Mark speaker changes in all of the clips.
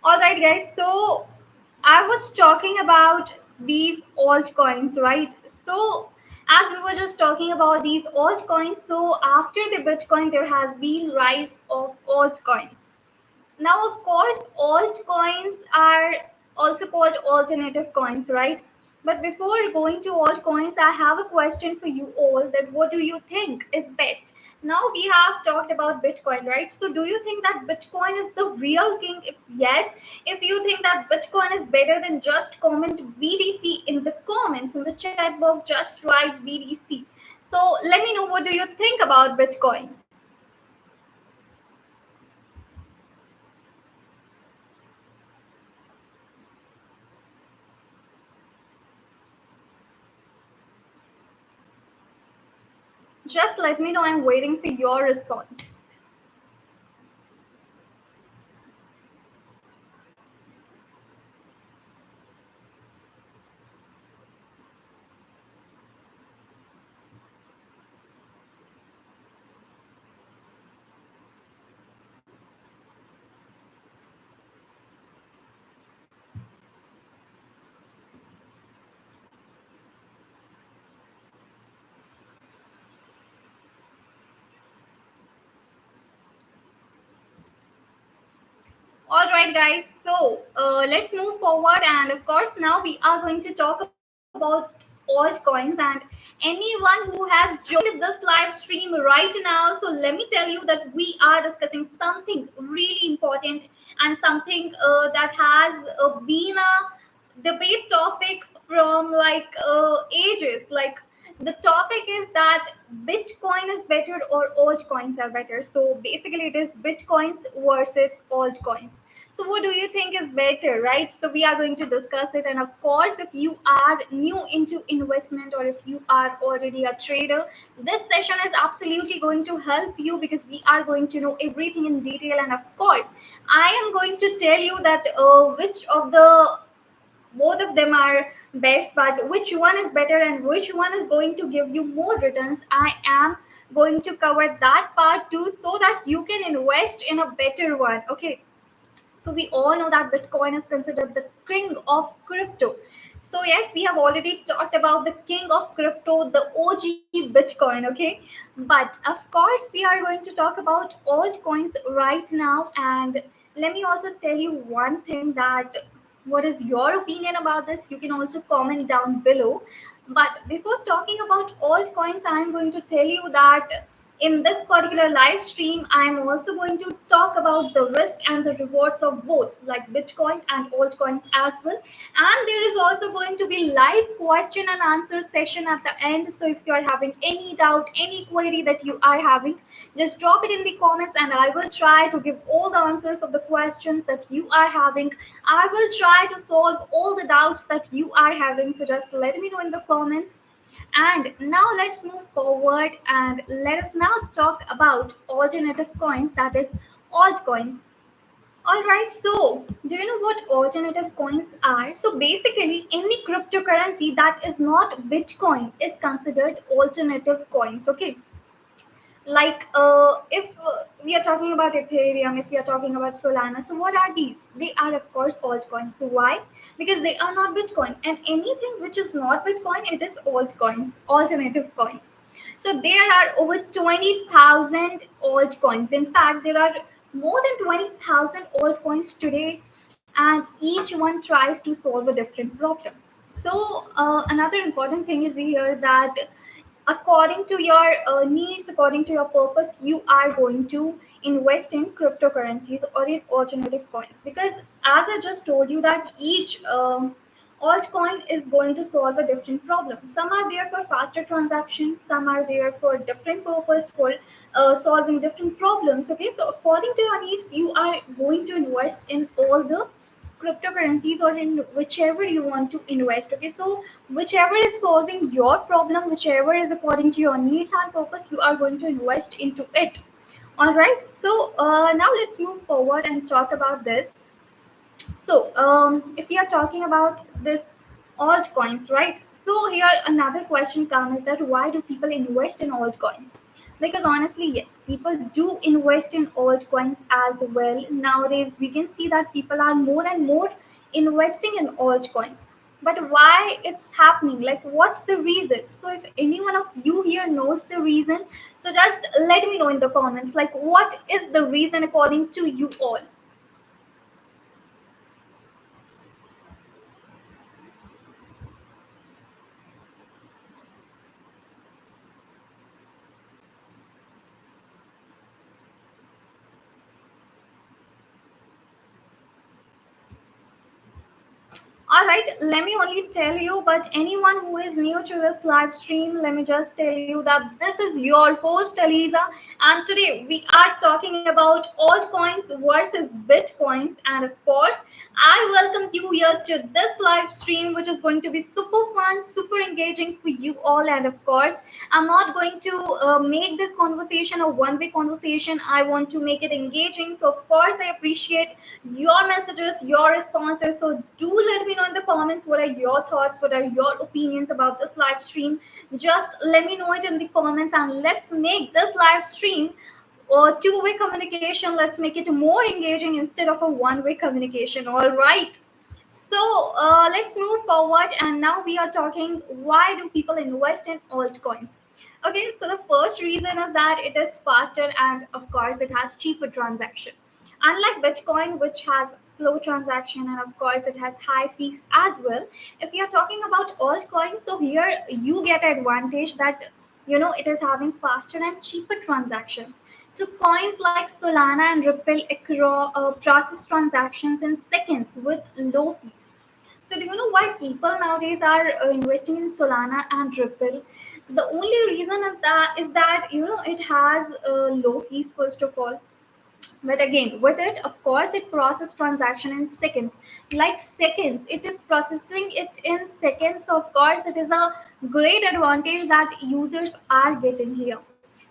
Speaker 1: All right, guys. So I was talking about these altcoins, right? So as we were just talking about these altcoins, so after the Bitcoin, there has been rise of altcoins. Now, of course, altcoins are also called alternative coins, right? But before going to altcoins, I have a question for you all, that what do you think is best? Now we have talked about Bitcoin, right? So do you think that Bitcoin is the real king? If yes, if you think that Bitcoin is better, then just comment BTC in the comments in the chat box. Just write BTC. So let me know, what do you think about Bitcoin? Just let me know. I'm waiting for your response. All right, guys. So let's move forward. And of course, now we are going to talk about altcoins. And anyone who has joined this live stream right now, so let me tell you that we are discussing something really important, and something that has been a debate topic from ages. Like, the topic is that Bitcoin is better or altcoins are better. So basically, it is Bitcoins versus altcoins. So, what do you think is better, right? So, we are going to discuss it. And of course, if you are new into investment, or if you are already a trader, this session is absolutely going to help you, because we are going to know everything in detail. And of course, I am going to tell you that which of the both of them are best, but which one is better and which one is going to give you more returns, I am going to cover that part too, so that you can invest in a better one. Okay, so we all know that Bitcoin is considered the king of crypto. So yes, we have already talked about the king of crypto, the OG Bitcoin. Okay, but of course we are going to talk about altcoins right now. And let me also tell you one thing, that what is your opinion about this? You can also comment down below. But before talking about altcoins, I'm going to tell you that in this particular live stream, I'm also going to talk about the risk and the rewards of both, like Bitcoin and altcoins as well. And there is also going to be live question and answer session at the end. So if you are having any doubt, any query that you are having, just drop it in the comments, and I will try to give all the answers of the questions that you are having. I will try to solve all the doubts that you are having. So just let me know in the comments. And now let's move forward, and let us now talk about alternative coins, that is altcoins. All right, so do you know what alternative coins are? So basically, any cryptocurrency that is not Bitcoin is considered alternative coins. Okay, like if we are talking about Ethereum, if we are talking about Solana, so what are these? They are of course altcoins. So why? Because they are not Bitcoin, and anything which is not Bitcoin, it is altcoins, alternative coins. So there are over 20,000 altcoins. In fact, there are more than 20,000 altcoins today, and each one tries to solve a different problem. So another important thing is here, that according to your needs, according to your purpose, you are going to invest in cryptocurrencies or in alternative coins. Because as I just told you, that each altcoin is going to solve a different problem. Some are there for faster transactions, some are there for different purpose, for solving different problems. Okay, so according to your needs, you are going to invest in all the cryptocurrencies, or in whichever you want to invest. Okay, so whichever is solving your problem, whichever is according to your needs and purpose, you are going to invest into it. All right, so now let's move forward and talk about this. So if we are talking about this altcoins, right? So here another question comes, is that why do people invest in altcoins? Because honestly, yes, people do invest in altcoins as well. Nowadays we can see that people are more and more investing in altcoins. But why it's happening, like what's the reason? So if any one of you here knows the reason, so just let me know in the comments, like what is the reason according to you all. All right, let me only tell you, but anyone who is new to this live stream, let me just tell you that this is your host, Aliza, and today we are talking about altcoins versus bitcoins. And of course, I welcome you here to this live stream, which is going to be super fun, super engaging for you all. And of course, I'm not going to make this conversation a one way conversation. I want to make it engaging. So, of course, I appreciate your messages, your responses. So do let me know in the comments what are your thoughts, what are your opinions about this live stream. Just let me know it in the comments, and let's make this live stream a two-way communication. Let's make it more engaging instead of a one-way communication. All right. So let's move forward, and now we are talking why do people invest in altcoins? Okay, so the first reason is that it is faster and of course it has cheaper transaction. Unlike Bitcoin, which has slow transaction and of course it has high fees as well. If you are talking about altcoins, so here you get advantage that it is having faster and cheaper transactions. So coins like Solana and Ripple process transactions in seconds with low fees. So do you know why people nowadays are investing in Solana and Ripple? The only reason is that it has low fees first of all. But again, with it, of course, it processes transaction in seconds. Like seconds, it is processing it in seconds. So of course, it is a great advantage that users are getting here.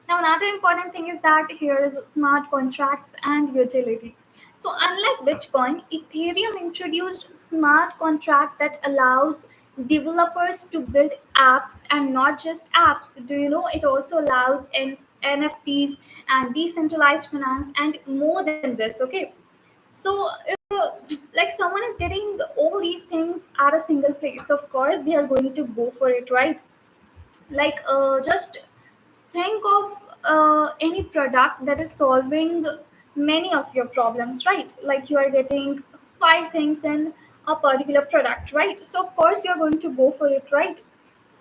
Speaker 1: Now, another important thing is that here is smart contracts and utility. So unlike Bitcoin, Ethereum introduced smart contract that allows developers to build apps, and not just apps. Do you know it also allows NFTs and decentralized finance and more than this? Okay, so if like someone is getting all these things at a single place, of course they are going to go for it, right? Like just think of any product that is solving many of your problems, right? Like you are getting five things in a particular product, right? So of course you're going to go for it, right?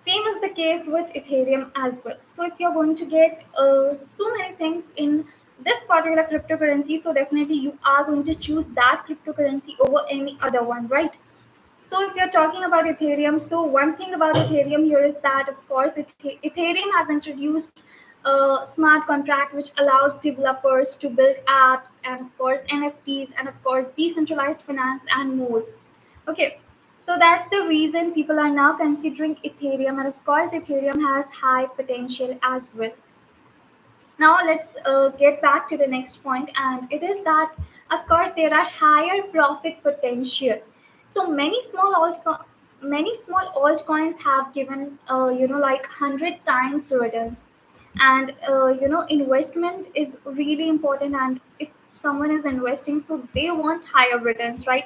Speaker 1: Same is the case with Ethereum as well. So if you're going to get so many things in this particular cryptocurrency, so definitely you are going to choose that cryptocurrency over any other one, right? So if you're talking about Ethereum, so one thing about Ethereum here is that, of course, Ethereum has introduced a smart contract which allows developers to build apps and, of course, NFTs and, of course, decentralized finance and more. Okay, so that's the reason people are now considering Ethereum, and of course, Ethereum has high potential as well. Now let's get back to the next point, and it is that, of course, there are higher profit potential. So many small altcoins have given like 100 times returns. And investment is really important, and if someone is investing, so they want higher returns, right?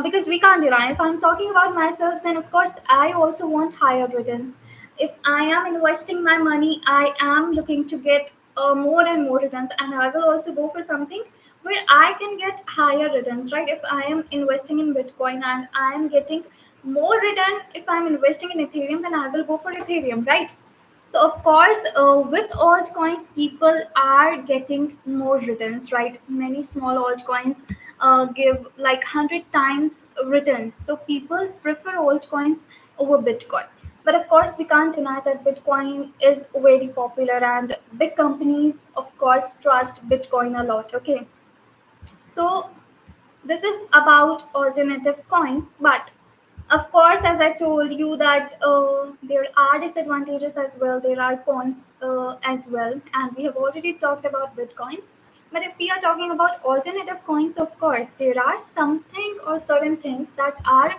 Speaker 1: Because we can't deny, if I'm talking about myself, then of course I also want higher returns. If I am investing my money, I am looking to get more and more returns, and I will also go for something where I can get higher returns, right? If I am investing in Bitcoin and I am getting more return, if I'm investing in Ethereum, then I will go for Ethereum, right? So of course, with altcoins, people are getting more returns, right? Many small altcoins give like 100 times returns. So people prefer altcoins over Bitcoin. But of course, we can't deny that Bitcoin is very popular, and big companies, of course, trust Bitcoin a lot. Okay, so this is about alternative coins, but of course, as I told you that there are disadvantages as well, there are cons as well, and we have already talked about Bitcoin. But if we are talking about alternative coins, of course there are something or certain things that are,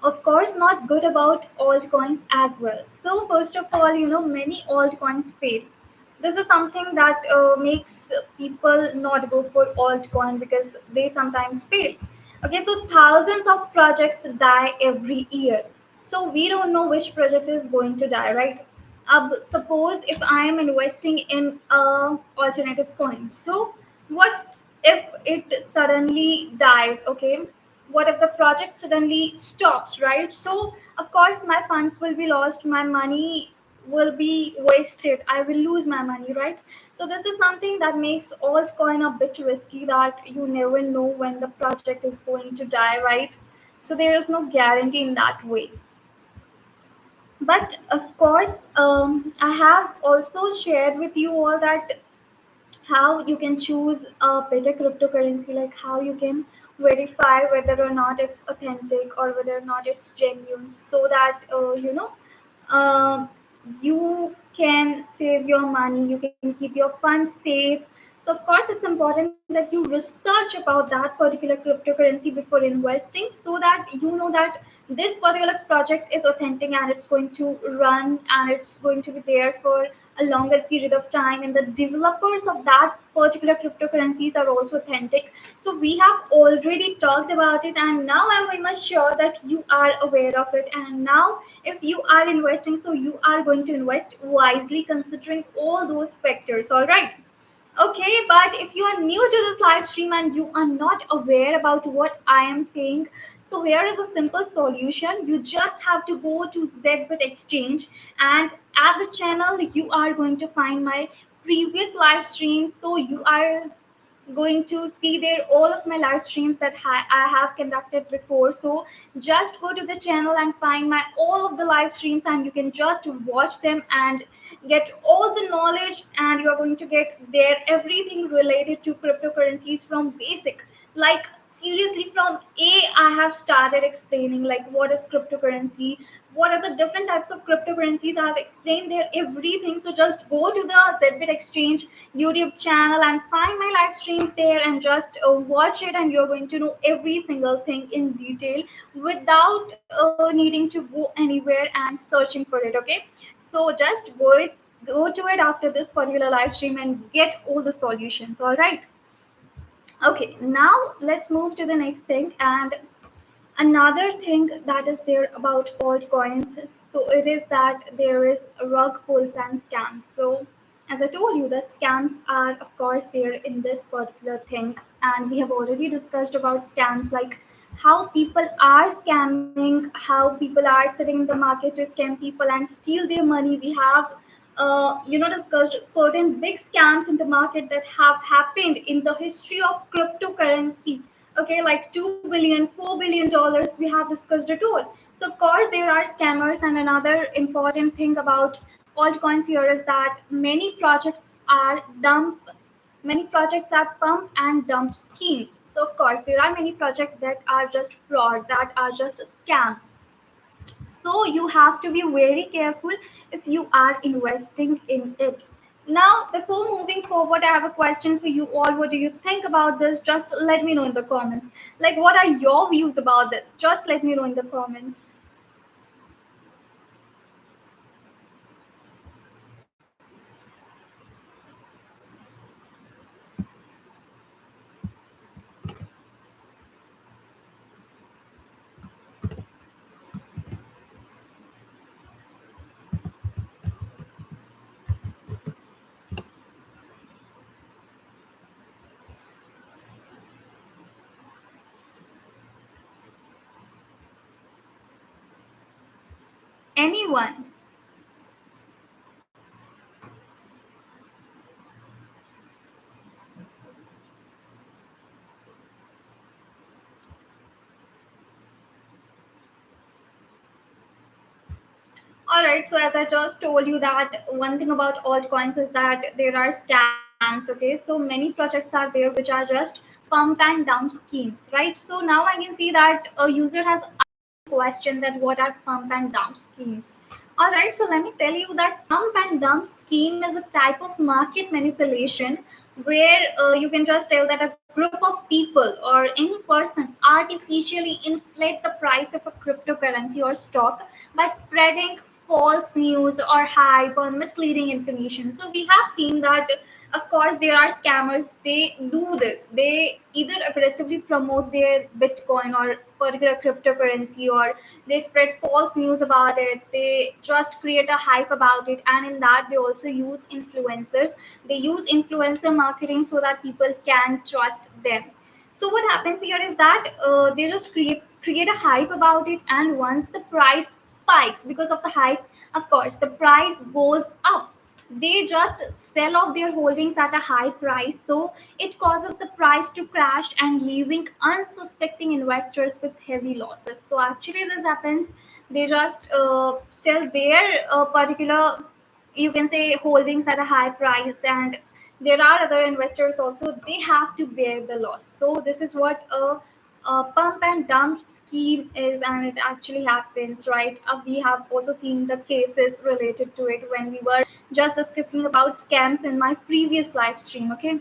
Speaker 1: of course, not good about altcoins as well. So first of all, many altcoins fail. This is something that makes people not go for altcoin because they sometimes fail. Okay, so thousands of projects die every year, so we don't know which project is going to die, right? Suppose if I am investing in a alternative coin, so what if it suddenly dies? Okay, what if the project suddenly stops, right? So of course my funds will be lost, my money will be wasted, I will lose my money, right? So this is something that makes altcoin a bit risky, that you never know when the project is going to die, right? So there is no guarantee in that way. But of course, I have also shared with you all that how you can choose a better cryptocurrency, like how you can verify whether or not it's authentic or whether or not it's genuine, so that um, you can save your money, you can keep your funds safe. So of course it's important that you research about that particular cryptocurrency before investing, so that you know that this particular project is authentic and it's going to run and it's going to be there for a longer period of time, and the developers of that particular cryptocurrencies are also authentic. So we have already talked about it, and now I'm very much sure that you are aware of it. And now if you are investing, so you are going to invest wisely considering all those factors, all right? Okay, but if you are new to this live stream and you are not aware about what I am saying, so here is a simple solution. You just have to go to Zbit Exchange, and at the channel you are going to find my previous live streams. So you are going to see there all of my live streams that I have conducted before. So just go to the channel and find my all of the live streams, and you can just watch them and get all the knowledge, and you are going to get there everything related to cryptocurrencies from basic, like seriously from a. I have started explaining like what is cryptocurrency, what are the different types of cryptocurrencies. I have explained there everything. So just go to the Zbit Exchange YouTube channel and find my live streams there, and just watch it, and you're going to know every single thing in detail without needing to go anywhere and searching for it. Okay, so just go to it after this particular live stream and get all the solutions, all right? Okay, now let's move to the next thing. And another thing that is there about altcoins, so it is that there is rug pulls and scams. So as I told you that scams are of course there in this particular thing, and we have already discussed about scams, like how people are scamming, how people are sitting in the market to scam people and steal their money. We have discussed certain big scams in the market that have happened in the history of cryptocurrency. Okay, like 2 billion, $4 billion, we have discussed it all. So of course there are scammers. And another important thing about altcoins here is that many projects are pump and dump schemes. So of course there are many projects that are just fraud, that are just scams. So you have to be very careful if you are investing in it. Now, before moving forward, I have a question for you all. What do you think about this? Just let me know in the comments. Like, what are your views about this? Just let me know in the comments. Anyone? All right. So as I just told you that one thing about altcoins is that there are scams. Okay. So many projects are there which are just pump and dump schemes, right? So now I can see that a user has question that what are pump and dump schemes. All right, so let me tell you that pump and dump scheme is a type of market manipulation where you can just tell that a group of people or any person artificially inflate the price of a cryptocurrency or stock by spreading false news or hype or misleading information. So we have seen that, of course, there are scammers. They do this. They either aggressively promote their Bitcoin or particular cryptocurrency, or they spread false news about it. They just create a hype about it, and in that they also use influencers. They use influencer marketing so that people can trust them. So what happens here is that they just create a hype about it, and once the price spikes because of the hype, of course the price goes up. They just sell off their holdings at a high price, so it causes the price to crash and leaving unsuspecting investors with heavy losses. So actually this happens. They just sell their particular, you can say, holdings at a high price, and there are other investors also, they have to bear the loss. So this is what a pump and dump scheme is, and it actually happens, right? We have also seen the cases related to it when we were just discussing about scams in my previous live stream. Okay,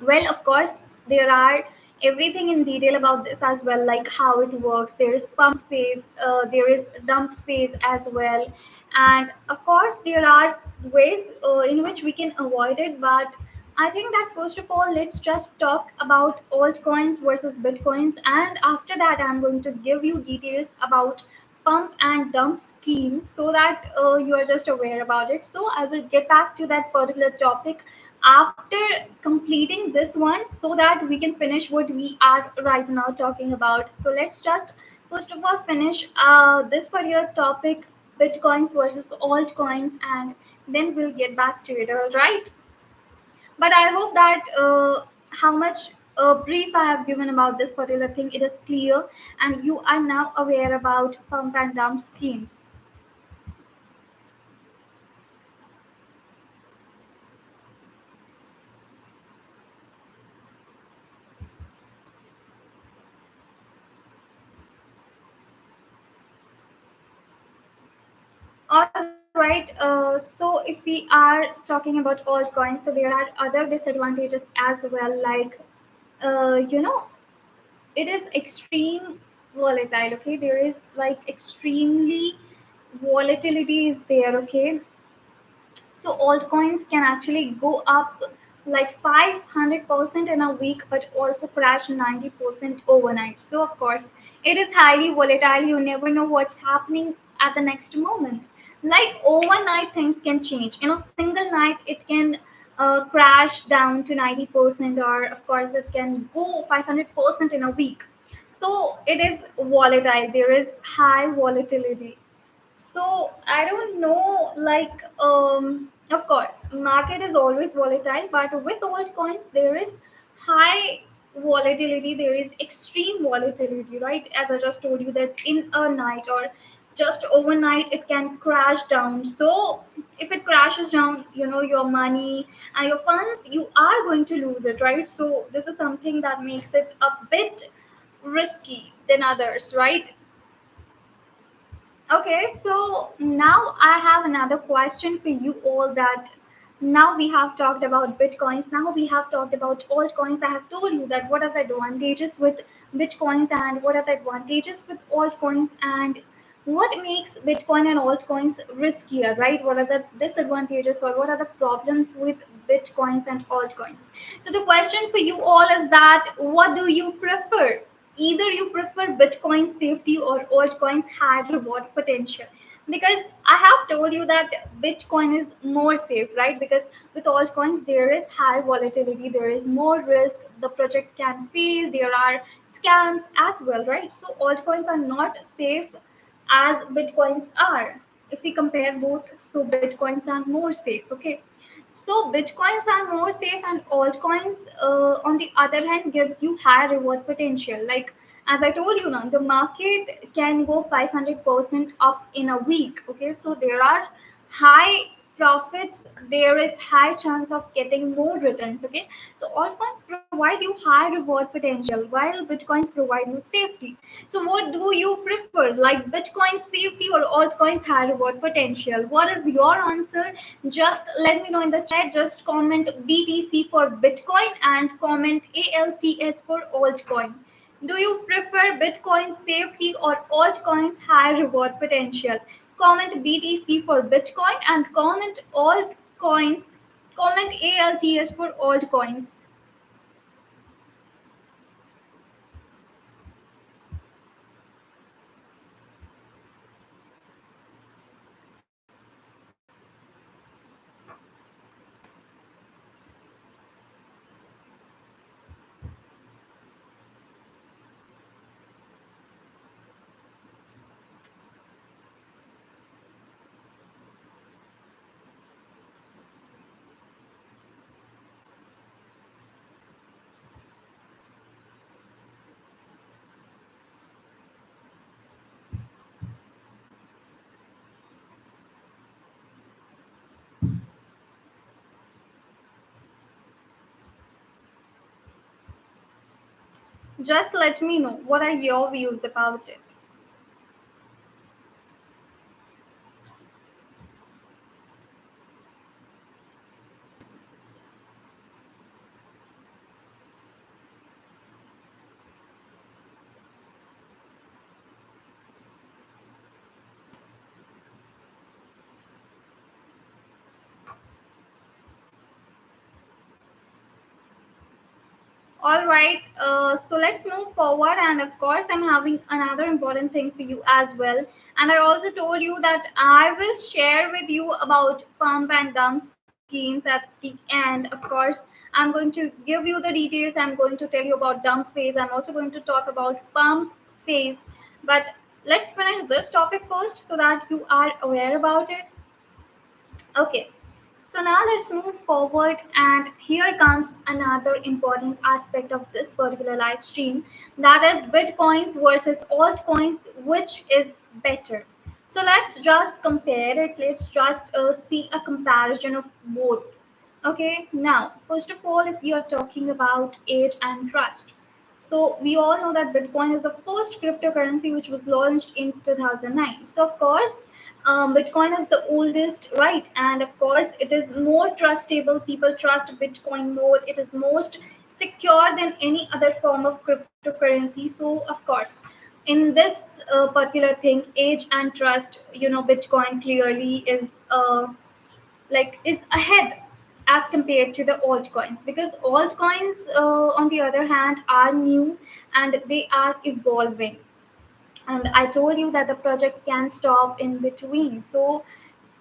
Speaker 1: well, of course, there are everything in detail about this as well, like how it works. There is pump phase, there is dump phase as well, and of course, there are ways in which we can avoid it. But I think that first of all, let's just talk about altcoins versus bitcoins, and after that, I'm going to give you details about pump and dump schemes so that you are just aware about it. So I will get back to that particular topic after completing this one so that we can finish what we are right now talking about. So let's just first of all finish this particular topic, bitcoins versus altcoins, and then we'll get back to it. All right. But I hope that how much brief I have given about this particular thing, it is clear, and you are now aware about pump and dump schemes. All right. So if we are talking about altcoins, so there are other disadvantages as well. Like, you know, it is extreme volatile. Okay, there is like extremely volatility is there. Okay, so altcoins can actually go up like 500% in a week, but also crash 90% overnight. So of course, it is highly volatile. You never know what's happening at the next moment. Like overnight, things can change. In a single night, it can crash down to 90%, or of course, it can go 500% in a week. So it is volatile. There is high volatility. So I don't know, like, of course, market is always volatile, but with altcoins, there is high volatility, there is extreme volatility, right? As I just told you, that in a night or just overnight, it can crash down. So if it crashes down, your money and your funds, you are going to lose it, right? So this is something that makes it a bit risky than others, right? Okay, so now I have another question for you all. That now we have talked about bitcoins, now we have talked about altcoins. I have told you that what are the advantages with bitcoins and what are the advantages with altcoins, and what makes bitcoin and altcoins riskier, right? What are the disadvantages or what are the problems with bitcoins and altcoins? So the question for you all is that what do you prefer? Either you prefer bitcoin safety or altcoins high reward potential, because I have told you that bitcoin is more safe, right? Because with altcoins there is high volatility, there is more risk, the project can fail, there are scams as well, right? So altcoins are not safe as bitcoins are. If we compare both, so bitcoins are more safe. Okay, so bitcoins are more safe, and altcoins, on the other hand, gives you high reward potential. Like as I told you now, the market can go 500% up in a week. Okay, so there are high profits. There is high chance of getting more returns. Okay, so altcoins provide you high reward potential, while bitcoins provide you safety. So what do you prefer, like bitcoin safety or altcoins high reward potential? What is your answer? Just let me know in the chat. Just comment BTC for Bitcoin and comment ALTS for altcoin. Do you prefer Bitcoin safety or altcoins high reward potential? comment BTC for Bitcoin, and comment altcoins. Comment ALTS for altcoins. Just let me know what are your views about it. All right, so let's move forward. And of course, I'm having another important thing for you as well. And I also told you that I will share with you about pump and dump schemes at the end. Of course, I'm going to give you the details. I'm going to tell you about dump phase. I'm also going to talk about pump phase. But let's finish this topic first so that you are aware about it. Okay, so now let's move forward, and here comes another important aspect of this particular live stream, that is bitcoins versus altcoins, which is better. So let's just compare it, let's just see a comparison of both. Okay, now, first of all, if you are talking about age and trust, so we all know that Bitcoin is the first cryptocurrency which was launched in 2009. So of course, Bitcoin is the oldest, right? And of course, it is more trustable. People trust Bitcoin more. It is most secure than any other form of cryptocurrency. So of course, in this particular thing, age and trust, Bitcoin clearly is ahead as compared to the altcoins, because altcoins on the other hand are new and they are evolving, and I told you that the project can stop in between. So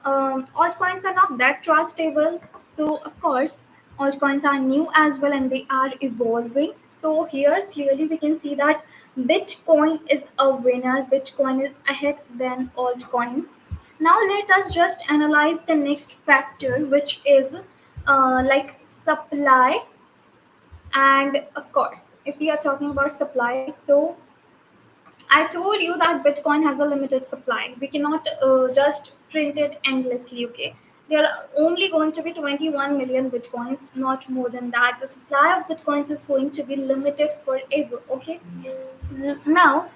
Speaker 1: altcoins are not that trustable. So of course, altcoins are new as well and they are evolving. So here clearly we can see that Bitcoin is a winner. Bitcoin is ahead than altcoins. Now let us just analyze the next factor, which is supply. And of course, if we are talking about supply, so I told you that Bitcoin has a limited supply. We cannot just print it endlessly, okay? There are only going to be 21 million Bitcoins, not more than that. The supply of Bitcoins is going to be limited forever, okay? Now,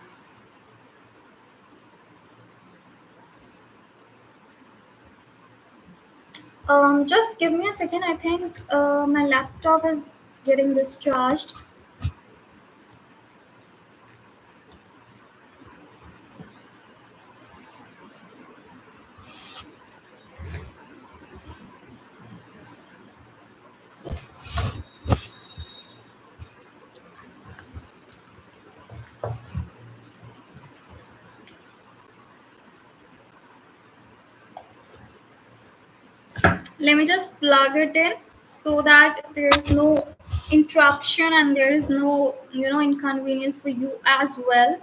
Speaker 1: just give me a second. I think my laptop is getting discharged. Let me just plug it in so that there is no interruption and there is no inconvenience for you as well.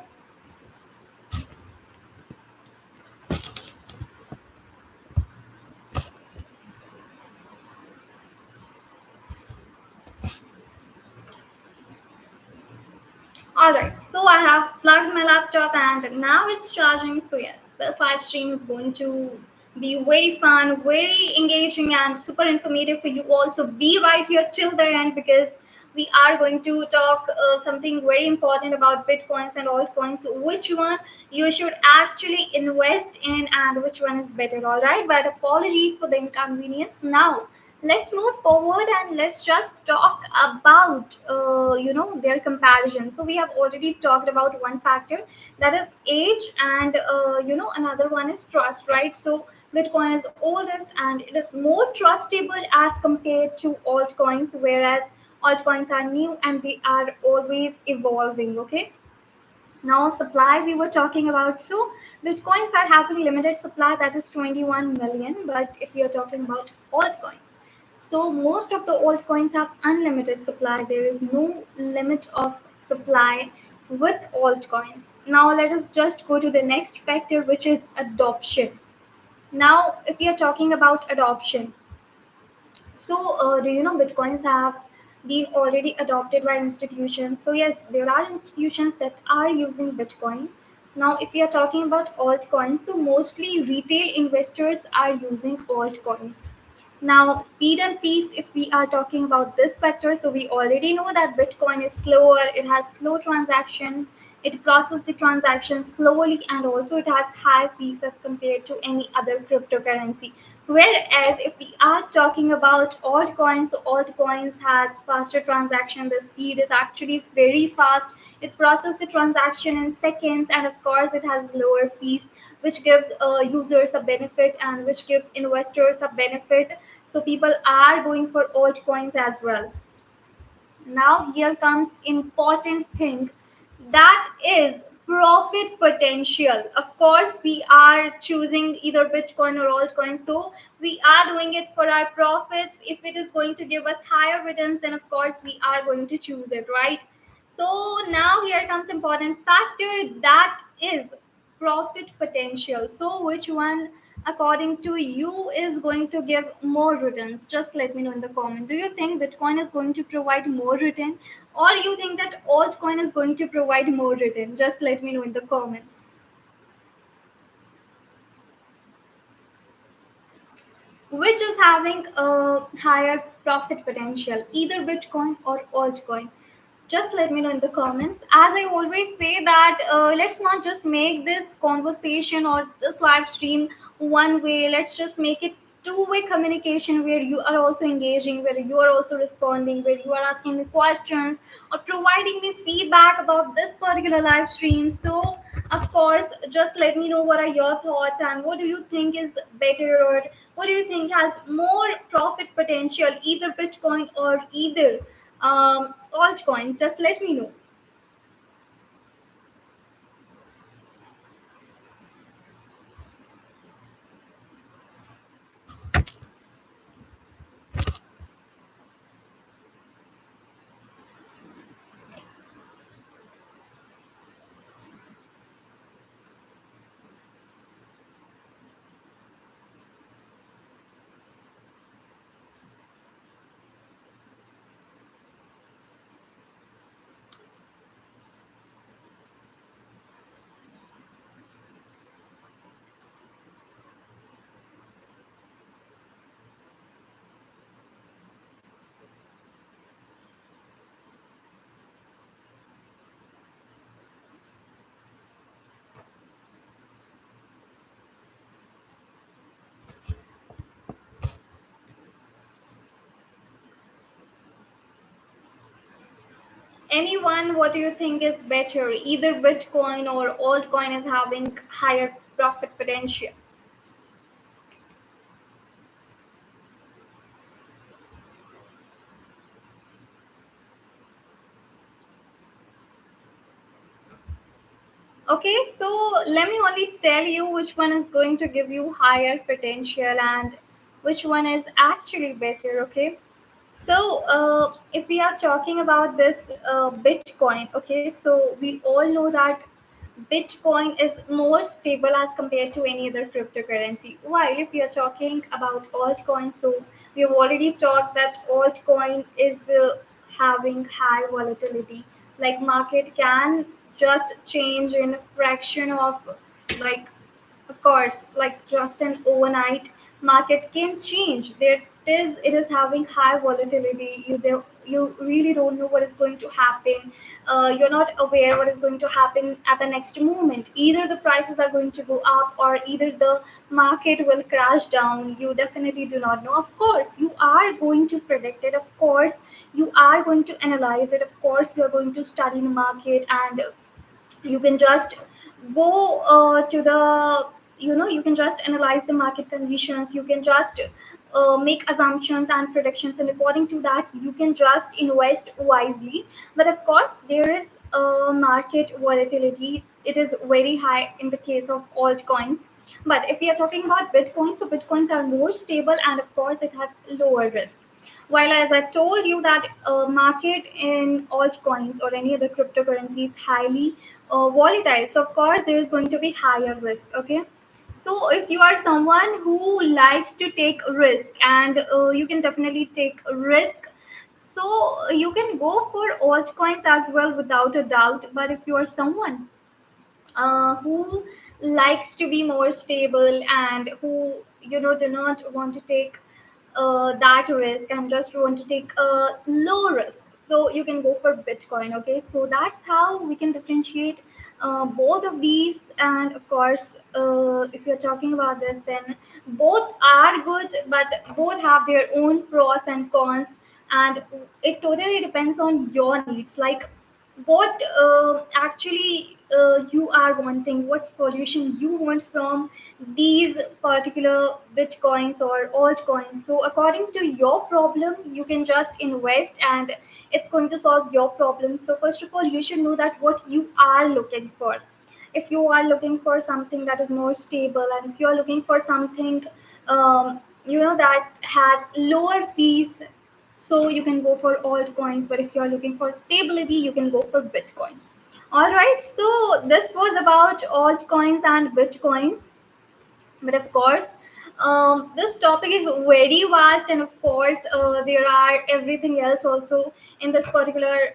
Speaker 1: All right, so I have plugged my laptop and now it's charging. So yes, this live stream is going to be very fun, very engaging, and super informative for you. Also, be right here till the end because we are going to talk something very important about bitcoins and altcoins. Which one you should actually invest in and which one is better. All right, but apologies for the inconvenience. Now Let's move forward and let's just talk about their comparison. So we have already talked about one factor, that is age, and another one is trust, right? So Bitcoin is oldest and it is more trustable as compared to altcoins, whereas altcoins are new and they are always evolving. Okay, now supply we were talking about. So bitcoins are having limited supply, that is 21 million. But if you're talking about altcoins, so most of the altcoins have unlimited supply. There is no limit of supply with altcoins. Now let us just go to the next factor, which is adoption. Now if you're talking about adoption, so, do you know bitcoins have been already adopted by institutions? So, yes, there are institutions that are using Bitcoin. Now, if we are talking about altcoins, so mostly retail investors are using altcoins. Now, speed and fees, if we are talking about this factor, so we already know that Bitcoin is slower, it has slow transaction, it processes the transaction slowly, and also it has high fees as compared to any other cryptocurrency. Whereas if we are talking about altcoins, so altcoins has faster transaction, the speed is actually very fast. It processes the transaction in seconds, and of course it has lower fees, which gives users a benefit and which gives investors a benefit. So people are going for altcoins as well. Now here comes important thing, that is profit potential. Of course we are choosing either Bitcoin or altcoin, so we are doing it for our profits. If it is going to give us higher returns, then of course we are going to choose it, right? So now here comes important factor, that is profit potential. So which one according to you is going to give more returns? Just let me know in the comment. Do you think Bitcoin is going to provide more return, or you think that altcoin is going to provide more return? Just let me know in the comments. Which is having a higher profit potential, either Bitcoin or altcoin? Just let me know in the comments. As I always say that let's not just make this conversation or this live stream one way. Let's just make it two-way communication, where you are also engaging, where you are also responding, where you are asking me questions or providing me feedback about this particular live stream. So of course just let me know what are your thoughts, and what do you think is better, or what do you think has more profit potential, either Bitcoin or either altcoins? Just let me know. Anyone, what do you think is better, either Bitcoin or altcoin is having higher profit potential? Okay, so let me only tell you which one is going to give you higher potential and which one is actually better. Okay, so if we are talking about this Bitcoin, okay, so we all know that Bitcoin is more stable as compared to any other cryptocurrency. While if we are talking about altcoin, so we have already talked that altcoin is having high volatility. Like market can just change in a fraction of, like, of course, like just an overnight market can change. There it is having high volatility. You really don't know what is going to happen. You're not aware what is going to happen at the next moment. Either the prices are going to go up, or either the market will crash down. You definitely do not know. Of course you are going to predict it, of course you are going to analyze it, of course you are going to study the market, and you can just go to the, you can just analyze the market conditions. You can just make assumptions and predictions, and according to that you can just invest wisely. But of course there is market volatility. It is very high in the case of altcoins. But if we are talking about bitcoin, so bitcoins are more stable, and of course it has lower risk. While as I told you that market in altcoins or any other cryptocurrency is highly volatile, so of course there is going to be higher risk. Okay, so if you are someone who likes to take risk, and you can definitely take risk, so you can go for altcoins as well without a doubt. But if you are someone who likes to be more stable, and who do not want to take that risk and just want to take a low risk, so you can go for bitcoin. Okay, so that's how we can differentiate both of these. And of course if you're talking about this, then both are good, but both have their own pros and cons. And it totally depends on your needs, like what actually you are wanting, what solution you want from these particular bitcoins or altcoins. So according to your problem you can just invest, and it's going to solve your problem. So first of all you should know that what you are looking for. If you are looking for something that is more stable, and if you are looking for something that has lower fees, so you can go for altcoins. But if you are looking for stability, you can go for bitcoin. All right, so this was about altcoins and bitcoins. But of course this topic is very vast, and of course there are everything else also in this particular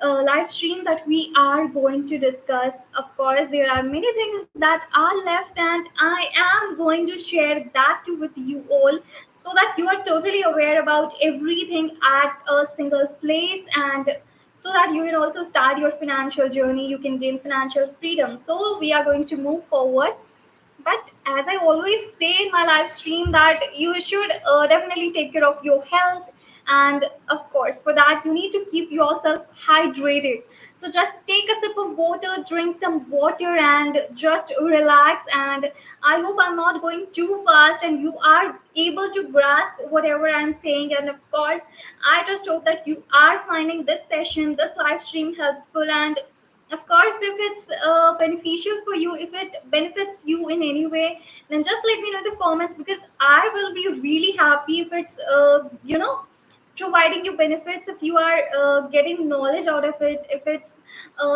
Speaker 1: live stream that we are going to discuss. Of course there are many things that are left, and I am going to share that too with you all, so that you are totally aware about everything at a single place, and so that you can also start your financial journey, you can gain financial freedom. So we are going to move forward. But as I always say in my live stream, that you should definitely take care of your health. And of course for that you need to keep yourself hydrated. So just take a sip of water, drink some water, and just relax. And I hope I'm not going too fast and you are able to grasp whatever I'm saying. And of course I just hope that you are finding this session, this live stream helpful. And of course if it's beneficial for you, if it benefits you in any way, then just let me know in the comments, because I will be really happy if it's providing you benefits, if you are getting knowledge out of it, if it's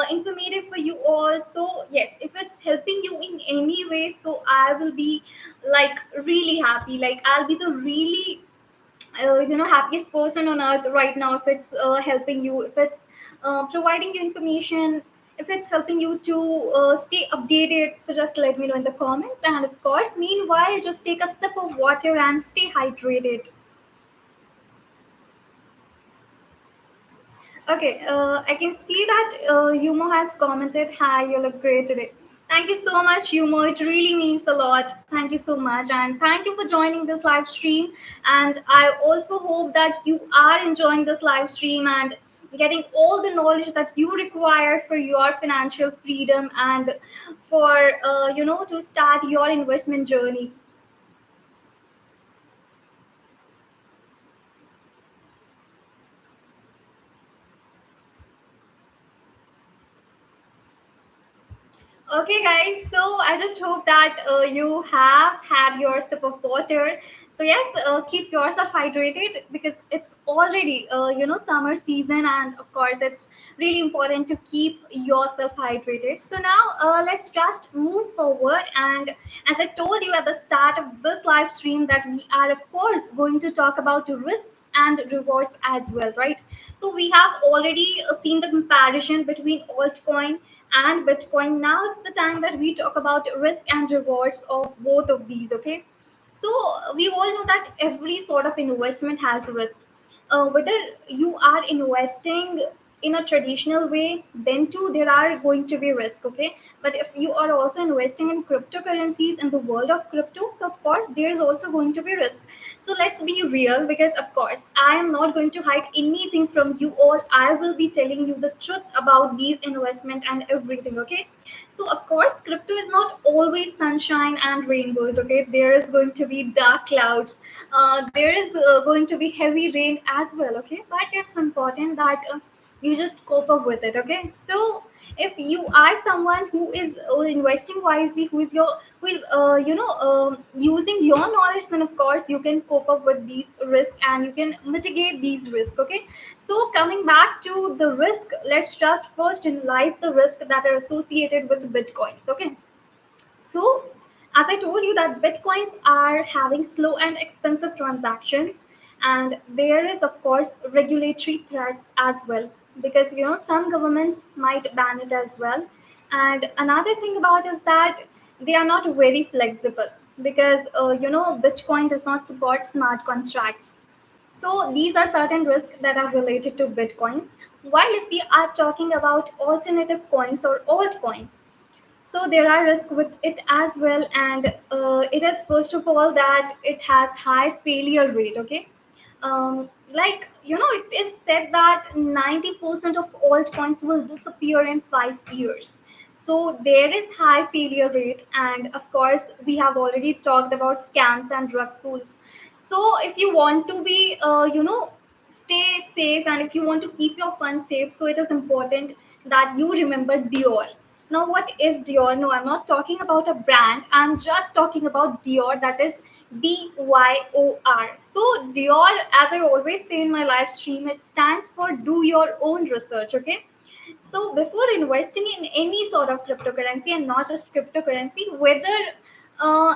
Speaker 1: informative for you all. So yes, if it's helping you in any way, so I will be like really happy, like I'll be the really happiest person on earth right now, if it's helping you, if it's providing you information, if it's helping you to stay updated. So just let me know in the comments. And of course meanwhile just take a sip of water and stay hydrated. Okay, I can see that Yumo has commented, "Hi, you look great today." Thank you so much, Yumo. It really means a lot. Thank you so much, and thank you for joining this live stream. And I also hope that you are enjoying this live stream and getting all the knowledge that you require for your financial freedom, and for to start your investment journey. Okay, guys, so I just hope that you have had your sip of water. So yes, keep yourself hydrated, because it's already summer season, and of course it's really important to keep yourself hydrated. So now let's just move forward. And as I told you at the start of this live stream, that we are of course going to talk about the risks and rewards as well, right? So we have already seen the comparison between altcoin and Bitcoin. Now it's the time that we talk about risk and rewards of both of these. Okay, So we all know that every sort of investment has risk. Whether you are investing in a traditional way, then too there are going to be risk, okay? But if you are also investing in cryptocurrencies in the world of crypto, so of course there's also going to be risk. So let's be real, because of course I am not going to hide anything from you all. I will be telling you the truth about these investment and everything, okay? So of course crypto is not always sunshine and rainbows, okay? There is going to be dark clouds, there is going to be heavy rain as well, okay? But it's important that you just cope up with it, okay? So if you are someone who is investing wisely, who is using your knowledge, then of course you can cope up with these risks and you can mitigate these risks, okay? So coming back to the risk, let's just first analyze the risk that are associated with bitcoins, okay? So, as I told you that bitcoins are having slow and expensive transactions, and there is of course regulatory threats as well, because some governments might ban it as well. And another thing about is that they are not very flexible, because Bitcoin does not support smart contracts. So these are certain risks that are related to bitcoins. While if we are talking about alternative coins or altcoins, so there are risks with it as well, and it is first of all that it has high failure rate, okay? Like it is said that 90% of altcoins will disappear in 5 years. So there is high failure rate, and of course we have already talked about scams and rug pulls. So if you want to be stay safe, and if you want to keep your funds safe, so it is important that you remember Dior. Now, what is Dior? No, I'm not talking about a brand. I'm just talking about Dior, that is Dior. So, Dior, as I always say in my live stream, it stands for do your own research, okay? So before investing in any sort of cryptocurrency, and not just cryptocurrency, whether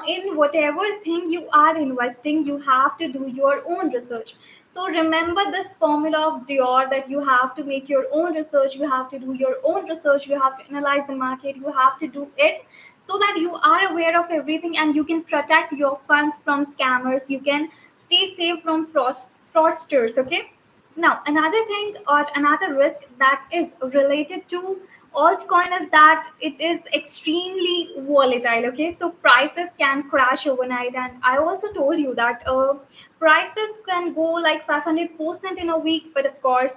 Speaker 1: in whatever thing you are investing, you have to do your own research. So remember this formula of Dior, that you have to make your own research, you have to do your own research, you have to analyze the market, you have to do it so that you are aware of everything and you can protect your funds from scammers. You can stay safe from fraudsters. Okay. Now, another thing or another risk that is related to altcoin is that it is extremely volatile. Okay, so prices can crash overnight, and I also told you that prices can go like 500% in a week, but of course,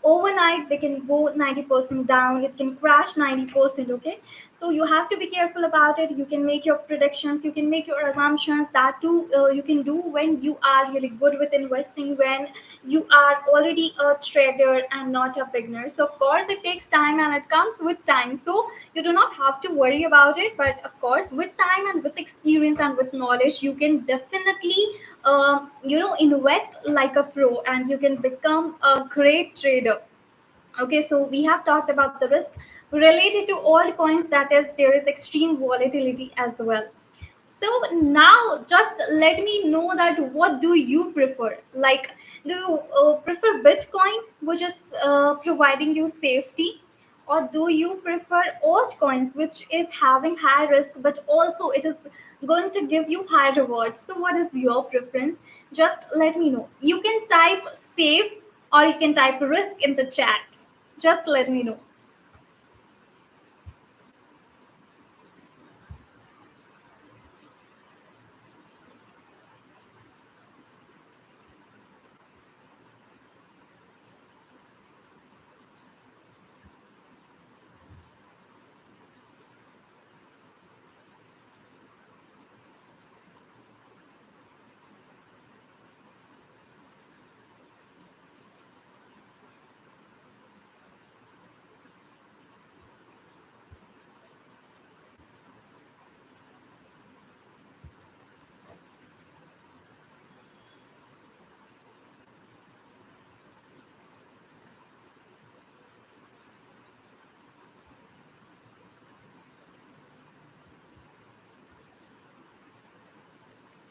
Speaker 1: overnight they can go 90% down. It can crash 90%. Okay, so you have to be careful about it. You can make your predictions, you can make your assumptions. That too, you can do when you are really good with investing, when you are already a trader and not a beginner. So of course it takes time and it comes with time, so you do not have to worry about it. But of course with time and with experience and with knowledge, you can definitely invest like a pro and you can become a great trader. Okay, so we have talked about the risk related to all coins, that is there is extreme volatility as well. So now just let me know that what do you prefer? Like, do you prefer Bitcoin, which is providing you safety, or do you prefer altcoins, which is having high risk but also it is going to give you high rewards? So what is your preference? Just let me know. You can type safe or you can type risk in the chat. Just let me know.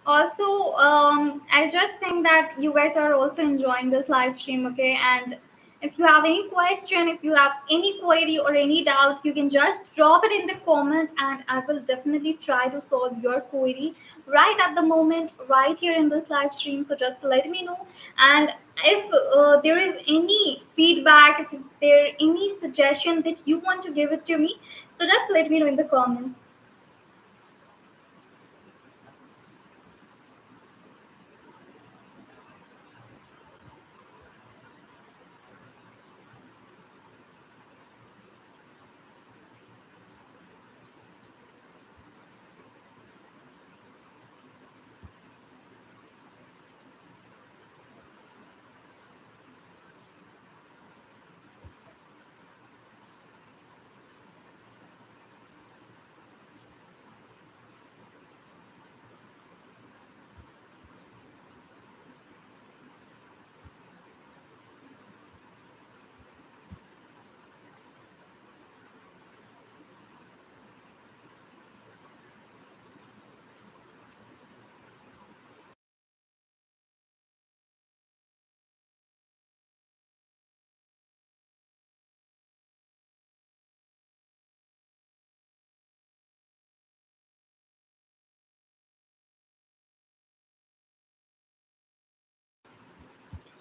Speaker 1: Also, I just think that you guys are also enjoying this live stream, okay? And If you have any question, if you have any query or any doubt, you can just drop it in the comment and I will definitely try to solve your query right at the moment, right here in this live stream. So just let me know. And if there is any feedback, if is there any suggestion that you want to give it to me, so just let me know in the comments.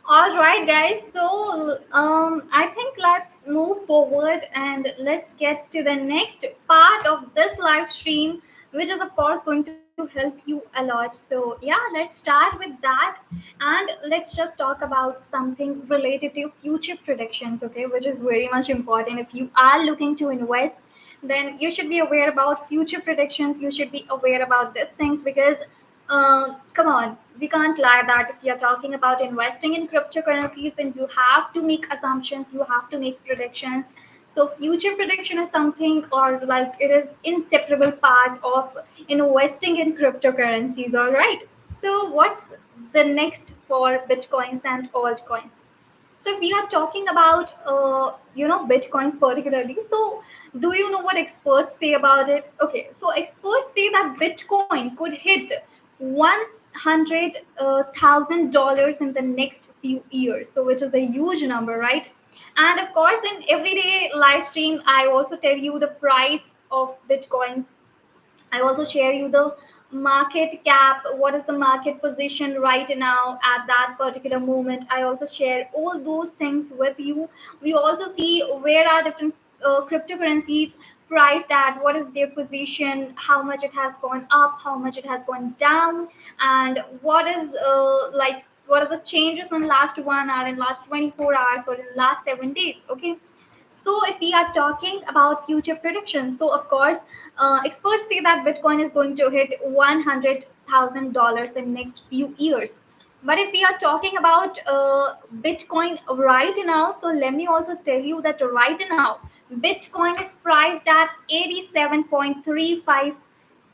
Speaker 1: All right, guys. So, I think let's move forward and let's get to the next part of this live stream, which is, of course, going to help you a lot. So, yeah, let's start with that and let's just talk about something related to future predictions, okay, which is very much important. If you are looking to invest, then you should be aware about future predictions. You should be aware about these things because come on, we can't lie that if you're talking about investing in cryptocurrencies, then you have to make assumptions, you have to make predictions. So future prediction is something, or like it is inseparable part of investing in cryptocurrencies. All right. So what's the next for bitcoins and altcoins? So if we are talking about bitcoins particularly, so do you know what experts say about it? Okay, so experts say that Bitcoin could hit $100,000 in the next few years. So which is a huge number, right? And of course, in everyday live stream, I also tell you the price of bitcoins. I also share you the market cap, what is the market position right now at that particular moment. I also share all those things with you. We also see where are different cryptocurrencies priced at, what is their position, how much it has gone up, how much it has gone down, and what is what are the changes in last 1 hour, in last 24 hours, or in last 7 days. Okay, so, if we are talking about future predictions, so of course, experts say that Bitcoin is going to hit $100,000 in next few years. But if we are talking about Bitcoin right now, so let me also tell you that right now, Bitcoin is priced at 87.35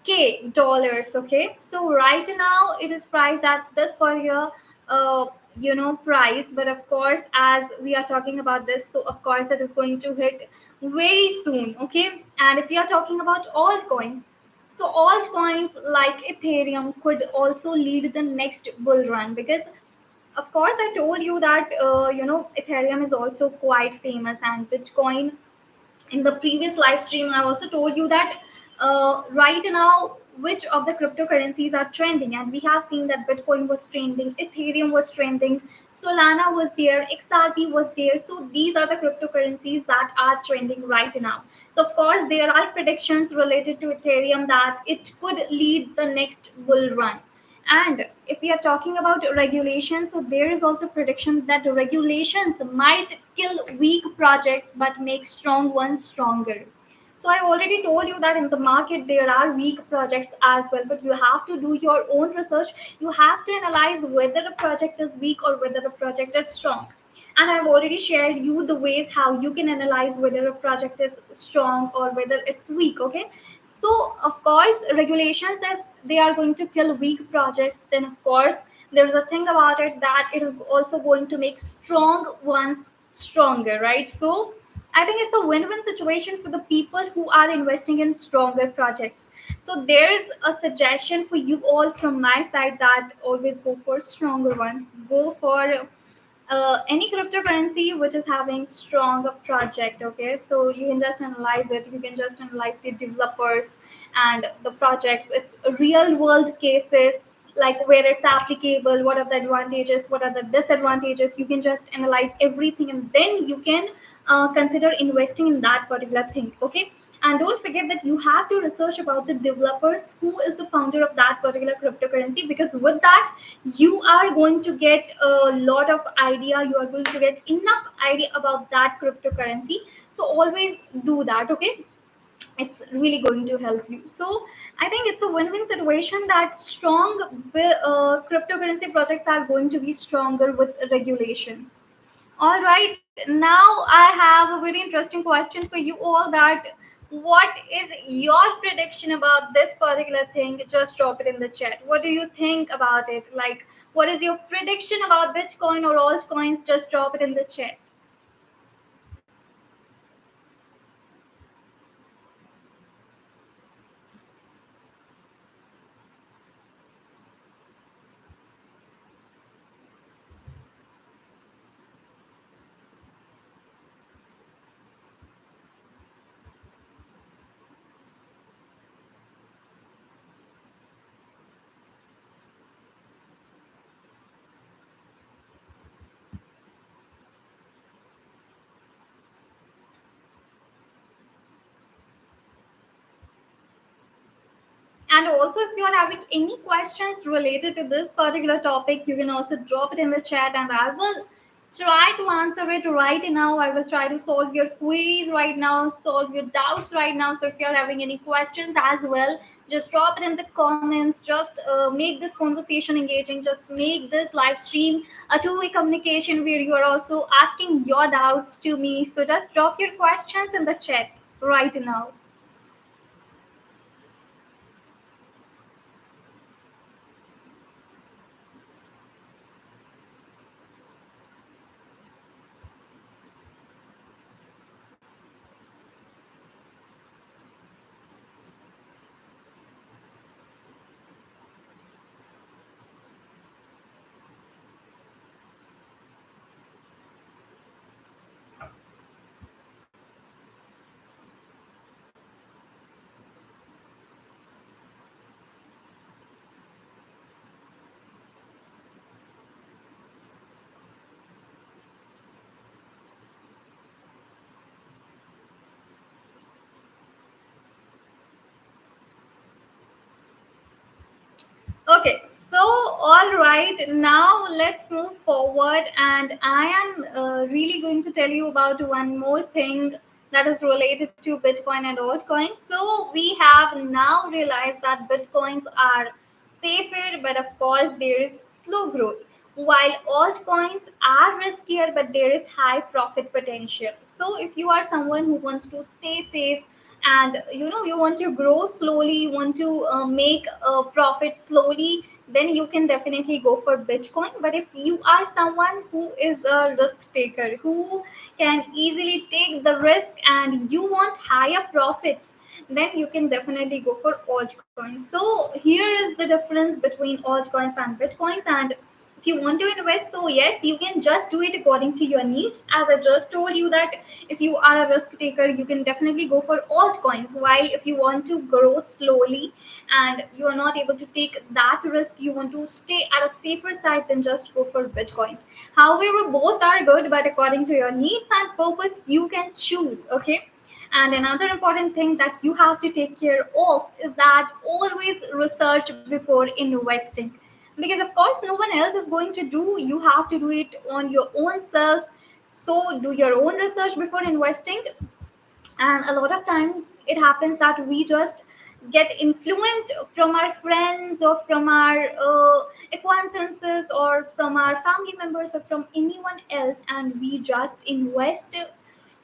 Speaker 1: k dollars. Okay, so right now it is priced at this particular price, but of course, as we are talking about this, so of course it is going to hit very soon. Okay, and if we are talking about altcoins, so altcoins like Ethereum could also lead the next bull run because of course I told you that Ethereum is also quite famous, and Bitcoin, in the previous live stream I also told you that right now which of the cryptocurrencies are trending, and we have seen that Bitcoin was trending, Ethereum was trending, Solana was there, XRP was there. So these are the cryptocurrencies that are trending right now. So of course there are predictions related to Ethereum that it could lead the next bull run. And if we are talking about regulations, so there is also prediction that regulations might kill weak projects but make strong ones stronger. So I already told you that in the market there are weak projects as well, but you have to do your own research. You have to analyze whether a project is weak or whether a project is strong. And I've already shared you the ways how you can analyze whether a project is strong or whether it's weak. Okay, so of course regulations, if they are going to kill weak projects, then of course there's a thing about it that it is also going to make strong ones stronger, right? So I think it's a win-win situation for the people who are investing in stronger projects. So there's a suggestion for you all from my side that always go for stronger ones. Go for any cryptocurrency which is having strong project. Okay, so you can just analyze it, you can just analyze the developers and the projects, it's real world cases, like where it's applicable, what are the advantages, what are the disadvantages, you can just analyze everything, and then you can consider investing in that particular thing. Okay, and don't forget that you have to research about the developers, who is the founder of that particular cryptocurrency, because with that you are going to get a lot of idea, you are going to get enough idea about that cryptocurrency. So always do that. Okay, it's really going to help you. So I think it's a win-win situation that cryptocurrency projects are going to be stronger with regulations. All right, now I have a very interesting question for you all, that what is your prediction about this particular thing? Just drop it in the chat. What do you think about it? Like, what is your prediction about Bitcoin or altcoins? Just drop it in the chat. And also, if you are having any questions related to this particular topic, you can also drop it in the chat, and I will try to answer it right now. I will try to solve your queries right now, solve your doubts right now. So, if you're having any questions as well, just drop it in the comments. Just make this conversation engaging. Just make this live stream a two-way communication where you are also asking your doubts to me. So, just drop your questions in the chat right now. Okay, so all right, now let's move forward, and I am really going to tell you about one more thing that is related to Bitcoin and altcoins. So we have now realized that Bitcoins are safer, but of course there is slow growth, while altcoins are riskier, but there is high profit potential. So if you are someone who wants to stay safe, and you want to grow slowly, you want to make a profit slowly, then you can definitely go for Bitcoin. But if you are someone who is a risk taker, who can easily take the risk, and you want higher profits, then you can definitely go for altcoins. So here is the difference between altcoins and Bitcoins. And if you want to invest, so yes, you can just do it according to your needs. As I just told you that if you are a risk taker, you can definitely go for altcoins, while if you want to grow slowly and you are not able to take that risk, you want to stay at a safer side, then just go for Bitcoins. However, both are good, but according to your needs and purpose, you can choose. Okay, and another important thing that you have to take care of is that always research before investing, because of course no one else is going to do, you have to do it on your own self. So do your own research before investing. And a lot of times it happens that we just get influenced from our friends, or from our acquaintances, or from our family members, or from anyone else, and we just invest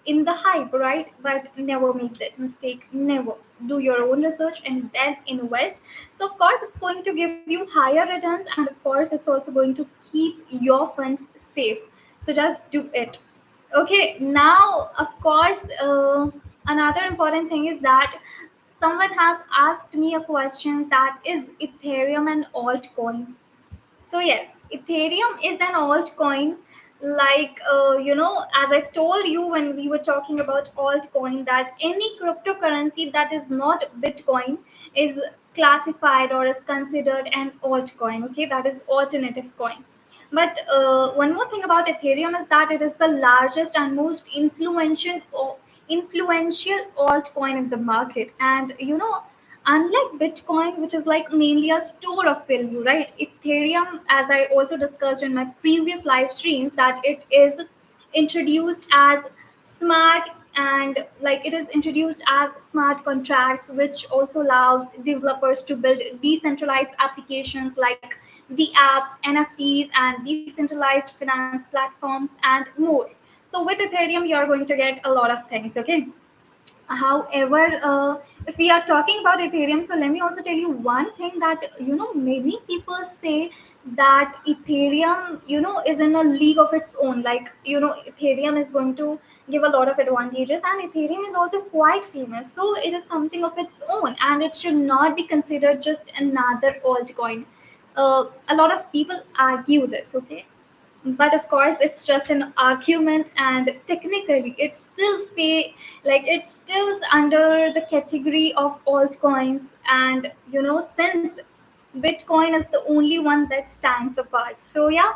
Speaker 1: in the hype, right? But never make that mistake. Never do your own research and then invest. So of course it's going to give you higher returns, and of course it's also going to keep your funds safe. So just do it. Okay, now of course, another important thing is that someone has asked me a question, that is Ethereum an altcoin? So yes, Ethereum is an altcoin, Like as I told you when we were talking about altcoin, that any cryptocurrency that is not bitcoin is classified or is considered an altcoin. Okay, that is alternative coin. But one more thing about ethereum is that it is the largest and most influential altcoin in the market. And unlike bitcoin, which is like mainly a store of value, right, ethereum, as I also discussed in my previous live streams, that it is introduced as smart, and like it is introduced as smart contracts, which also allows developers to build decentralized applications like the apps, nfts, and decentralized finance platforms and more. So with ethereum you are going to get a lot of things. Okay. However, if we are talking about Ethereum, so let me also tell you one thing, that many people say that Ethereum is in a league of its own. Like Ethereum is going to give a lot of advantages, and Ethereum is also quite famous. So it is something of its own, and it should not be considered just another altcoin. A lot of people argue this. Okay, but of course it's just an argument, and technically it's still like it's still under the category of altcoins. And since bitcoin is the only one that stands apart, so yeah,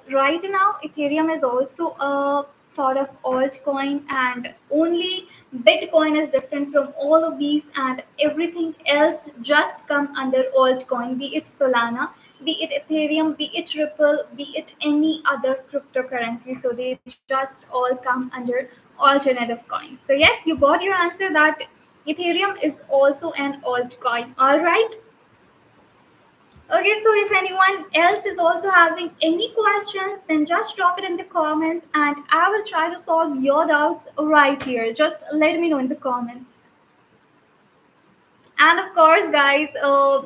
Speaker 1: right now ethereum is also a sort of altcoin, and only bitcoin is different from all of these, and everything else just come under altcoin, be it solana, be it Ethereum, be it Ripple, be it any other cryptocurrency. So they just all come under alternative coins. So yes, you got your answer, that Ethereum is also an altcoin. All right. Okay, so if anyone else is also having any questions, then just drop it in the comments and I will try to solve your doubts right here. Just let me know in the comments. And of course, guys,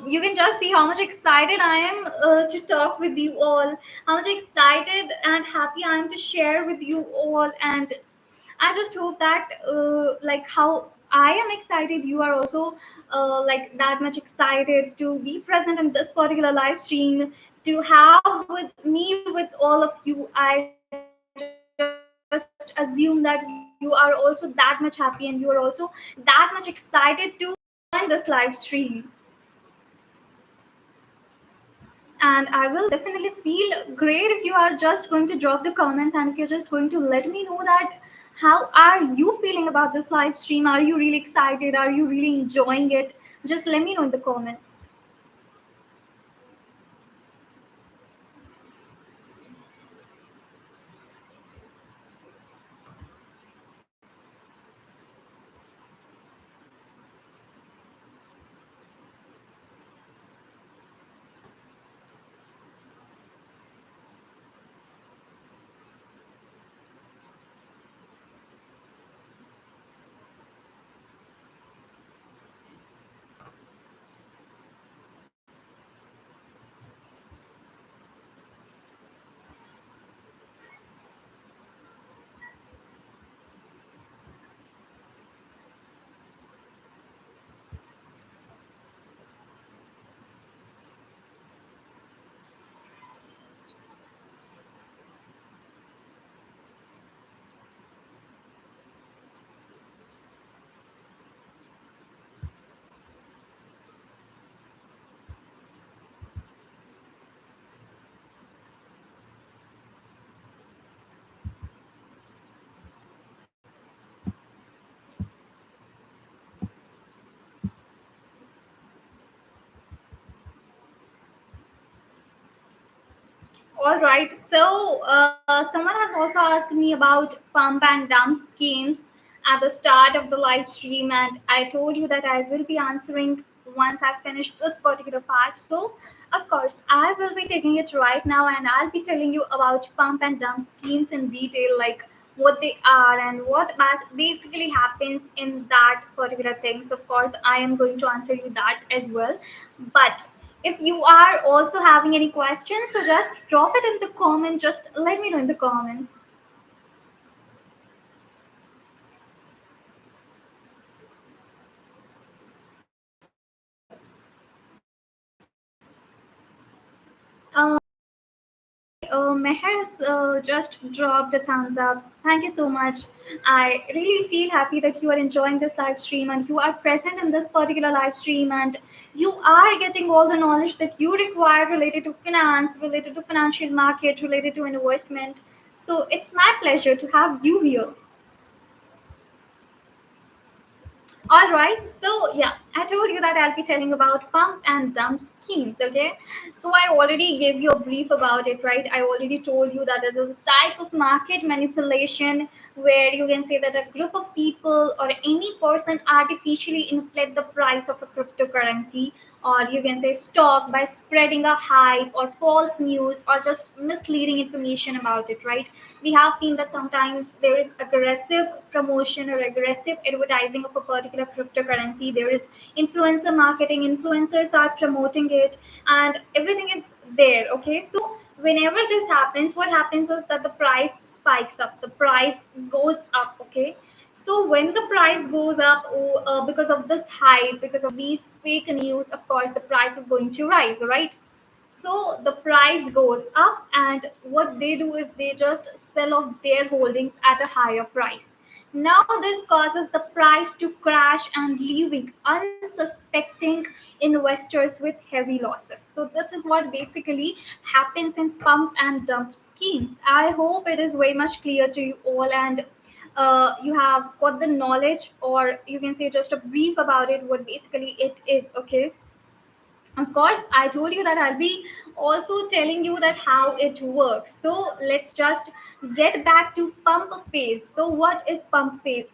Speaker 1: you can just see how much excited I am to talk with you all, how much excited and happy I am to share with you all. And I just hope that, like, how I am excited, you are also like that much excited to be present in this particular live stream, to have with me with all of you. I just assume that you are also that much happy, and you are also that much excited to join this live stream. And I will definitely feel great if you are just going to drop the comments, and if you're just going to let me know that how are you feeling about this live stream. Are you really excited? Are you really enjoying it? Just let me know in the comments. All right. So, someone has also asked me about pump and dump schemes at the start of the live stream, and I told you that I will be answering once I finish this particular part. So, of course, I will be taking it right now, and I'll be telling you about pump and dump schemes in detail, like what they are and what basically happens in that particular thing. So, of course, I am going to answer you that as well. But if you are also having any questions, so just drop it in the comment. Just let me know in the comments. Meher has just dropped a thumbs up. Thank you so much. I really feel happy that you are enjoying this live stream and you are present in this particular live stream and you are getting all the knowledge that you require related to finance, related to financial market, related to investment. So it's my pleasure to have you here. All right. So yeah, I told you that I'll be telling about pump and dump schemes. Okay. So I already gave you a brief about it, right? I already told you that it is a type of market manipulation where you can say that a group of people or any person artificially inflate the price of a cryptocurrency, or you can say stock, by spreading a hype or false news or just misleading information about it, right? We have seen that sometimes there is aggressive promotion or aggressive advertising of a particular cryptocurrency. There is influencer marketing, influencers are promoting it, and everything is there. Okay, so whenever this happens, what happens is that the price spikes up, the price goes up. Okay, so when the price goes up, because of this hype, because of these fake news, of course the price is going to rise, right? So the price goes up, and what they do is they just sell off their holdings at a higher price. Now this causes the price to crash and leaving unsuspecting investors with heavy losses. So this is what basically happens in pump and dump schemes. I hope it is very much clear to you all, and you have got the knowledge, or you can say just a brief about it, what basically it is. Okay, of course I told you that I'll be also telling you that how it works. So let's just get back to pump phase. So what is pump phase?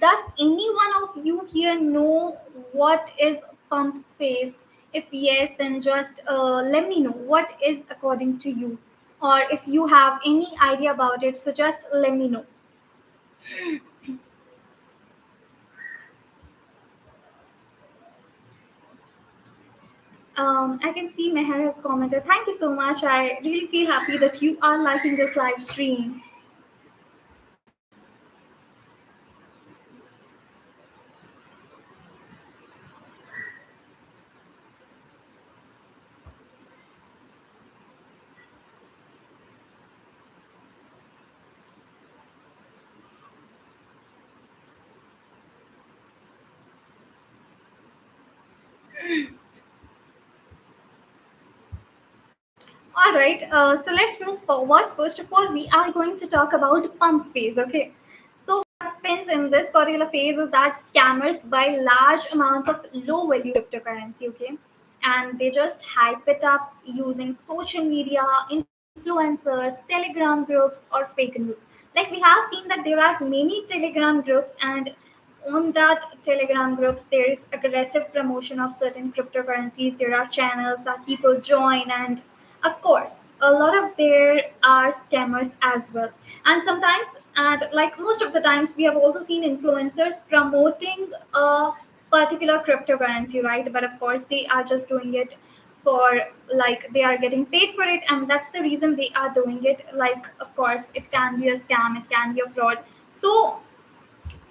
Speaker 1: Does any one of you here know what is pump phase? If yes, then just let me know what is according to you, or if you have any idea about it, so just let me know. I can see Meher has commented. Thank you so much. I really feel happy that you are liking this live stream. All right, so let's move forward. First of all, we are going to talk about pump phase. Okay, so what happens in this particular phase is that scammers buy large amounts of low value cryptocurrency. Okay, and they just hype it up using social media, influencers, Telegram groups, or fake news. Like we have seen that there are many Telegram groups, and on that Telegram groups there is aggressive promotion of certain cryptocurrencies. There are channels that people join, and of course a lot of there are scammers as well. And sometimes, and like most of the times, we have also seen influencers promoting a particular cryptocurrency, right? But of course they are just doing it for, like, they are getting paid for it, and that's the reason they are doing it. Like, of course it can be a scam, it can be a fraud. So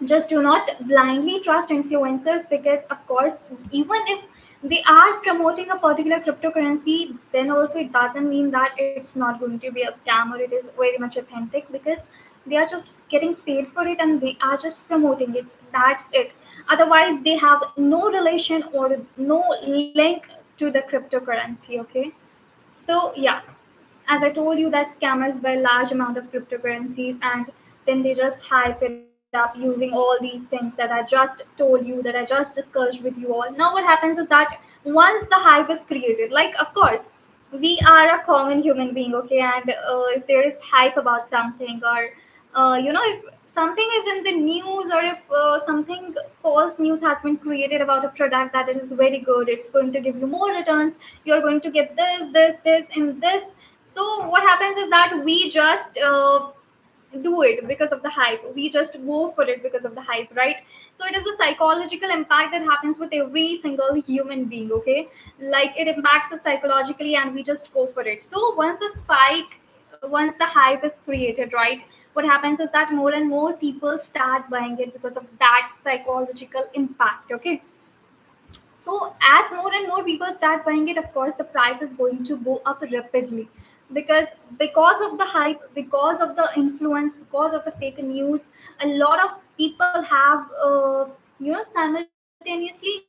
Speaker 1: just do not blindly trust influencers, because of course even if they are promoting a particular cryptocurrency, then also it doesn't mean that it's not going to be a scam or it is very much authentic, because they are just getting paid for it and they are just promoting it. That's it. Otherwise they have no relation or no link to the cryptocurrency. Okay, so yeah, as I told you that scammers buy large amount of cryptocurrencies, and then they just hype it up using all these things that I just told you, that I just discussed with you all. Now what happens is that once the hype is created, like, of course we are a common human being, okay, and if there is hype about something, or if something is in the news, or if something false news has been created about a product that it is very good, it's going to give you more returns, you're going to get this and this. So what happens is that we just do it because of the hype. We just go for it because of the hype, right? So it is a psychological impact that happens with every single human being. Okay, like it impacts us psychologically, and we just go for it. So once the hype is created, right, what happens is that more and more people start buying it because of that psychological impact. Okay, so as more and more people start buying it, of course the price is going to go up rapidly. because because of the hype, because of the influence, because of the fake news, a lot of people have simultaneously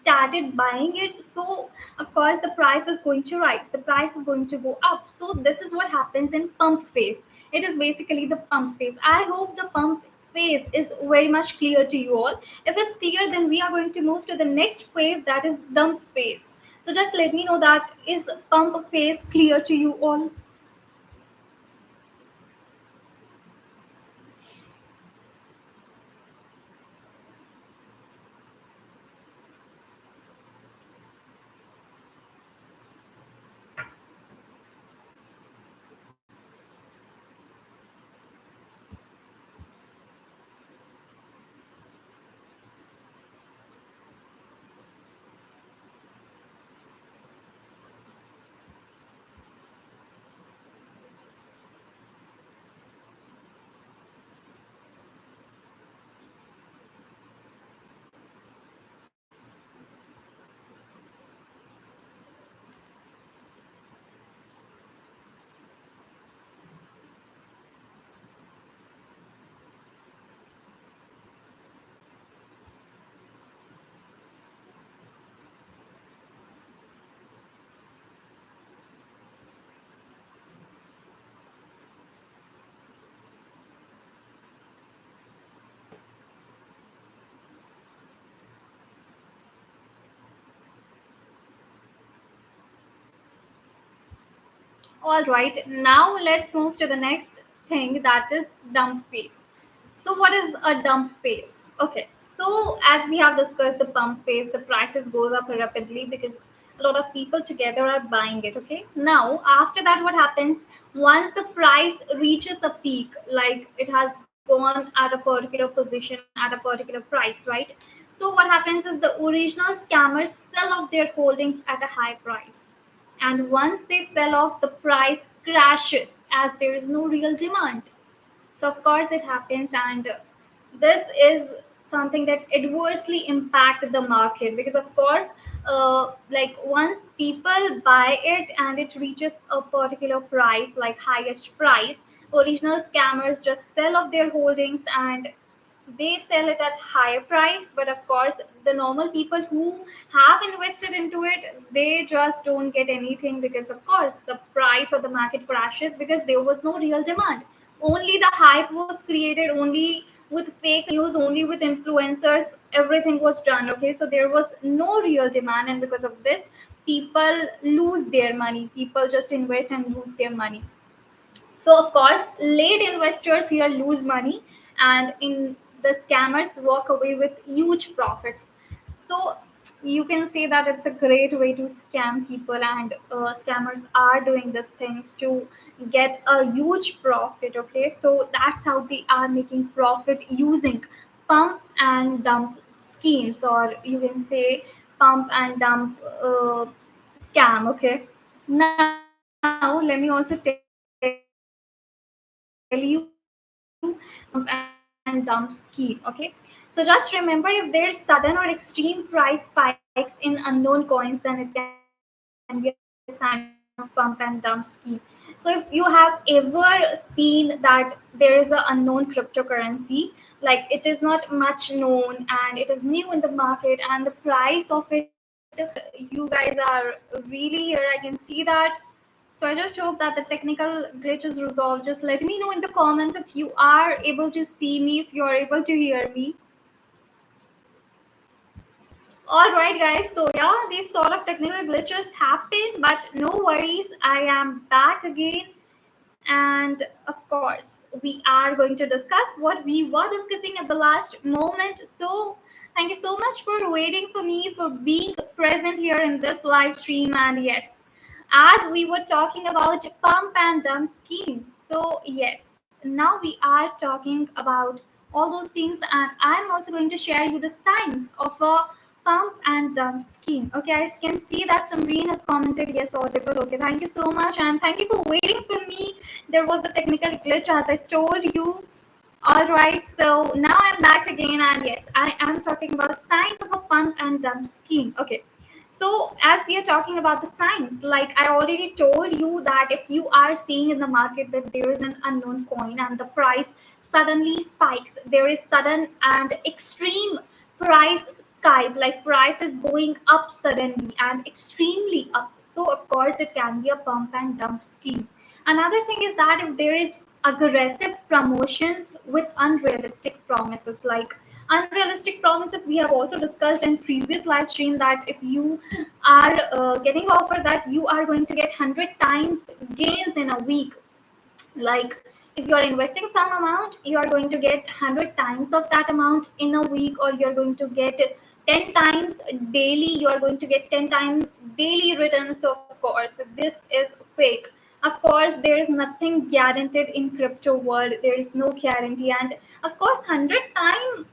Speaker 1: started buying it. So of course the price is going to rise, the price is going to go up. So this is what happens in pump phase. It is basically the pump phase. I hope the pump phase is very much clear to you all. If it's clear, then we are going to move to the next phase, that is dump phase. So just let me know that is pump phase clear to you all. All right, now let's move to the next thing, that is dump phase. So, what is a dump phase? Okay, so as we have discussed the pump phase, the prices goes up rapidly because a lot of people together are buying it. Okay, now after that, what happens once the price reaches a peak, like it has gone at a particular position at a particular price, right? So, what happens is the original scammers sell off their holdings at a high price, and once they sell off, the price crashes as there is no real demand. So of course it happens, and this is something that adversely impact the market, because of course like once people buy it and it reaches a particular price, like highest price, original scammers just sell off their holdings and they sell it at higher price. But of course the normal people who have invested into it, they just don't get anything, because of course the price of the market crashes because there was no real demand. Only the hype was created, only with fake news, only with influencers, everything was done. Okay, so there was no real demand, and because of this people lose their money, people just invest and lose their money. So of course, late investors here lose money, and in the scammers walk away with huge profits. So you can say that it's a great way to scam people, and scammers are doing these things to get a huge profit. Okay, so that's how they are making profit using pump and dump schemes, or you can say pump and dump scam. Okay, now let me also tell you pump and dump scheme. Okay, so just remember, if there's sudden or extreme price spikes in unknown coins, then it can be a sign of pump and dump scheme. So if you have ever seen that there is an unknown cryptocurrency, like it is not much known and it is new in the market, and the price of it, you guys are really here, I can see that. So I just hope that the technical glitch is resolved. Just let me know in the comments if you are able to see me, if you are able to hear me. All right, guys. So yeah, these sort of technical glitches happen, but no worries. I am back again, and of course, we are going to discuss what we were discussing at the last moment. So thank you so much for waiting for me, for being present here in this live stream. And yes, as we were talking about pump and dump schemes. So yes, now we are talking about all those things, and I'm also going to share you the signs of a pump and dump scheme. Okay, I can see that Samreen has commented yes, audible. Okay, thank you so much, and thank you for waiting for me. There was a technical glitch, as I told you. All right, so now I'm back again, and yes, I am talking about signs of a pump and dump scheme. Okay, So, as we are talking about the signs, like I already told you that if you are seeing in the market that there is an unknown coin and the price suddenly spikes, there is sudden and extreme price skype, like price is going up suddenly and extremely up. So, of course, it can be a pump and dump scheme. Another thing is that if there is aggressive promotions with unrealistic promises, like unrealistic promises we have also discussed in previous live stream, that if you are getting offer that you are going to get 100 times gains in a week, like if you are investing some amount you are going to get 100 times of that amount in a week, or you're going to get 10 times daily, you are going to get 10 times daily returns. So of course this is fake. Of course there is nothing guaranteed in crypto world, there is no guarantee. And of course 100 time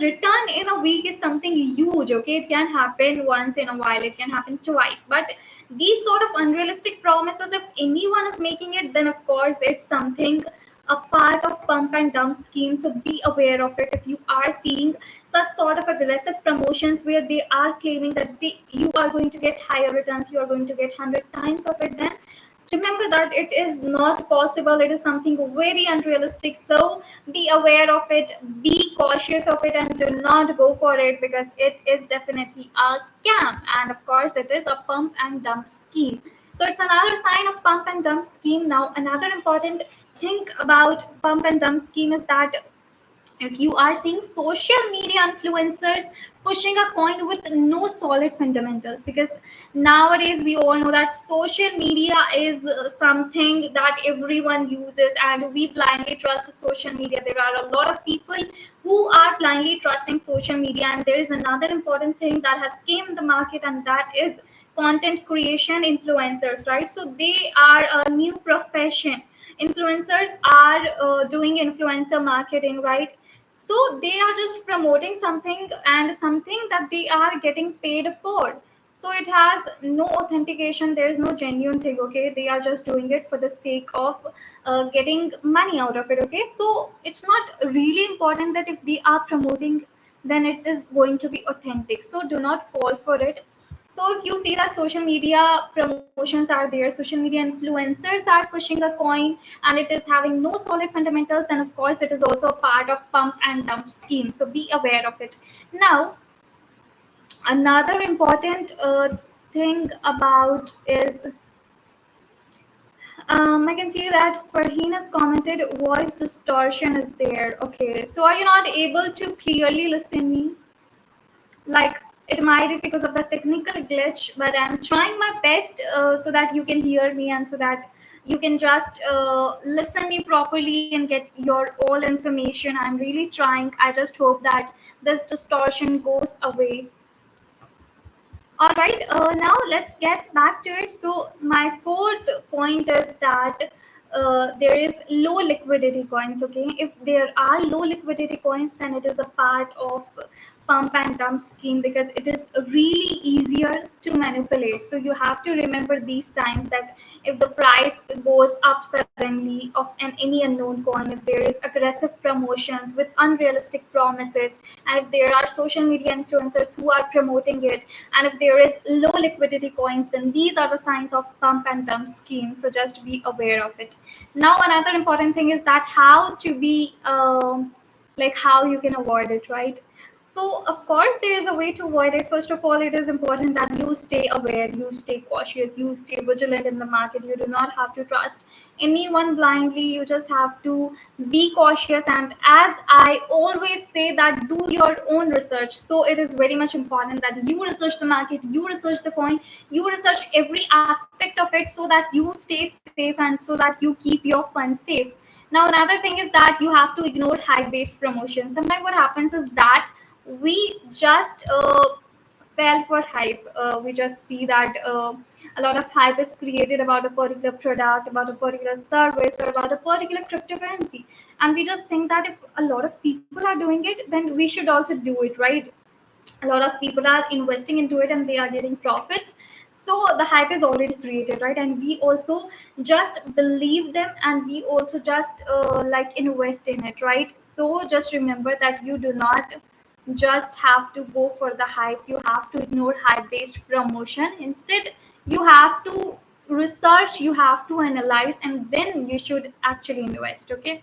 Speaker 1: return in a week is something huge. Okay, it can happen once in a while, it can happen twice, but these sort of unrealistic promises, if anyone is making it, then of course it's something a part of pump and dump scheme. So be aware of it. If you are seeing such sort of aggressive promotions where they are claiming that you are going to get higher returns, you are going to get 100 times of it, then remember that it is not possible, it is something very unrealistic. So be aware of it, be cautious of it, and do not go for it, because it is definitely a scam, and of course it is a pump and dump scheme. So it's another sign of pump and dump scheme. Now another important thing about pump and dump scheme is that if you are seeing social media influencers pushing a coin with no solid fundamentals, because nowadays we all know that social media is something that everyone uses and we blindly trust social media. There are a lot of people who are blindly trusting social media, and there is another important thing that has came in the market, and that is content creation influencers, right? So they are a new profession. Influencers are doing influencer marketing, right? So they are just promoting something, and something that they are getting paid for. So it has no authentication, there is no genuine thing. Okay, they are just doing it for the sake of getting money out of it. Okay, so it's not really important that if they are promoting, then it is going to be authentic. So do not fall for it. So if you see that social media promotions are there, social media influencers are pushing a coin, and it is having no solid fundamentals, then of course it is also a part of pump and dump scheme. So be aware of it. Now another important thing about is, I can see that Farheen has commented voice distortion is there. Okay, so are you not able to clearly listen me? Like, it might be because of the technical glitch, but I'm trying my best so that you can hear me, and so that you can just listen me properly and get your all information. I'm really trying. I just hope that this distortion goes away. All right, now let's get back to it. So, my fourth point is that there is low liquidity coins. Okay, if there are low liquidity coins, then it is a part of pump and dump scheme, because it is really easier to manipulate. So, you have to remember these signs, that if the price goes up suddenly of any unknown coin, if there is aggressive promotions with unrealistic promises, and if there are social media influencers who are promoting it, and if there is low liquidity coins, then these are the signs of pump and dump scheme. So just be aware of it. Now another important thing is that how to be like how you can avoid it, right? So of course there is a way to avoid it. First of all, it is important that you stay aware, you stay cautious, you stay vigilant in the market. You do not have to trust anyone blindly, you just have to be cautious. And as I always say, that do your own research. So it is very much important that you research the market, you research the coin, you research every aspect of it, so that you stay safe and so that you keep your funds safe. Now another thing is that you have to ignore hype based promotion. Sometimes what happens is that we just fell for hype. We just see that a lot of hype is created about a particular product, about a particular service, or about a particular cryptocurrency, and we just think that if a lot of people are doing it, then we should also do it, right? A lot of people are investing into it and they are getting profits. So the hype is already created, right? And we also just believe them, and we also just like invest in it, right? So just remember that you do not just have to go for the hype. You have to ignore hype based promotion. Instead, you have to research, you have to analyze, and then you should actually invest. Okay.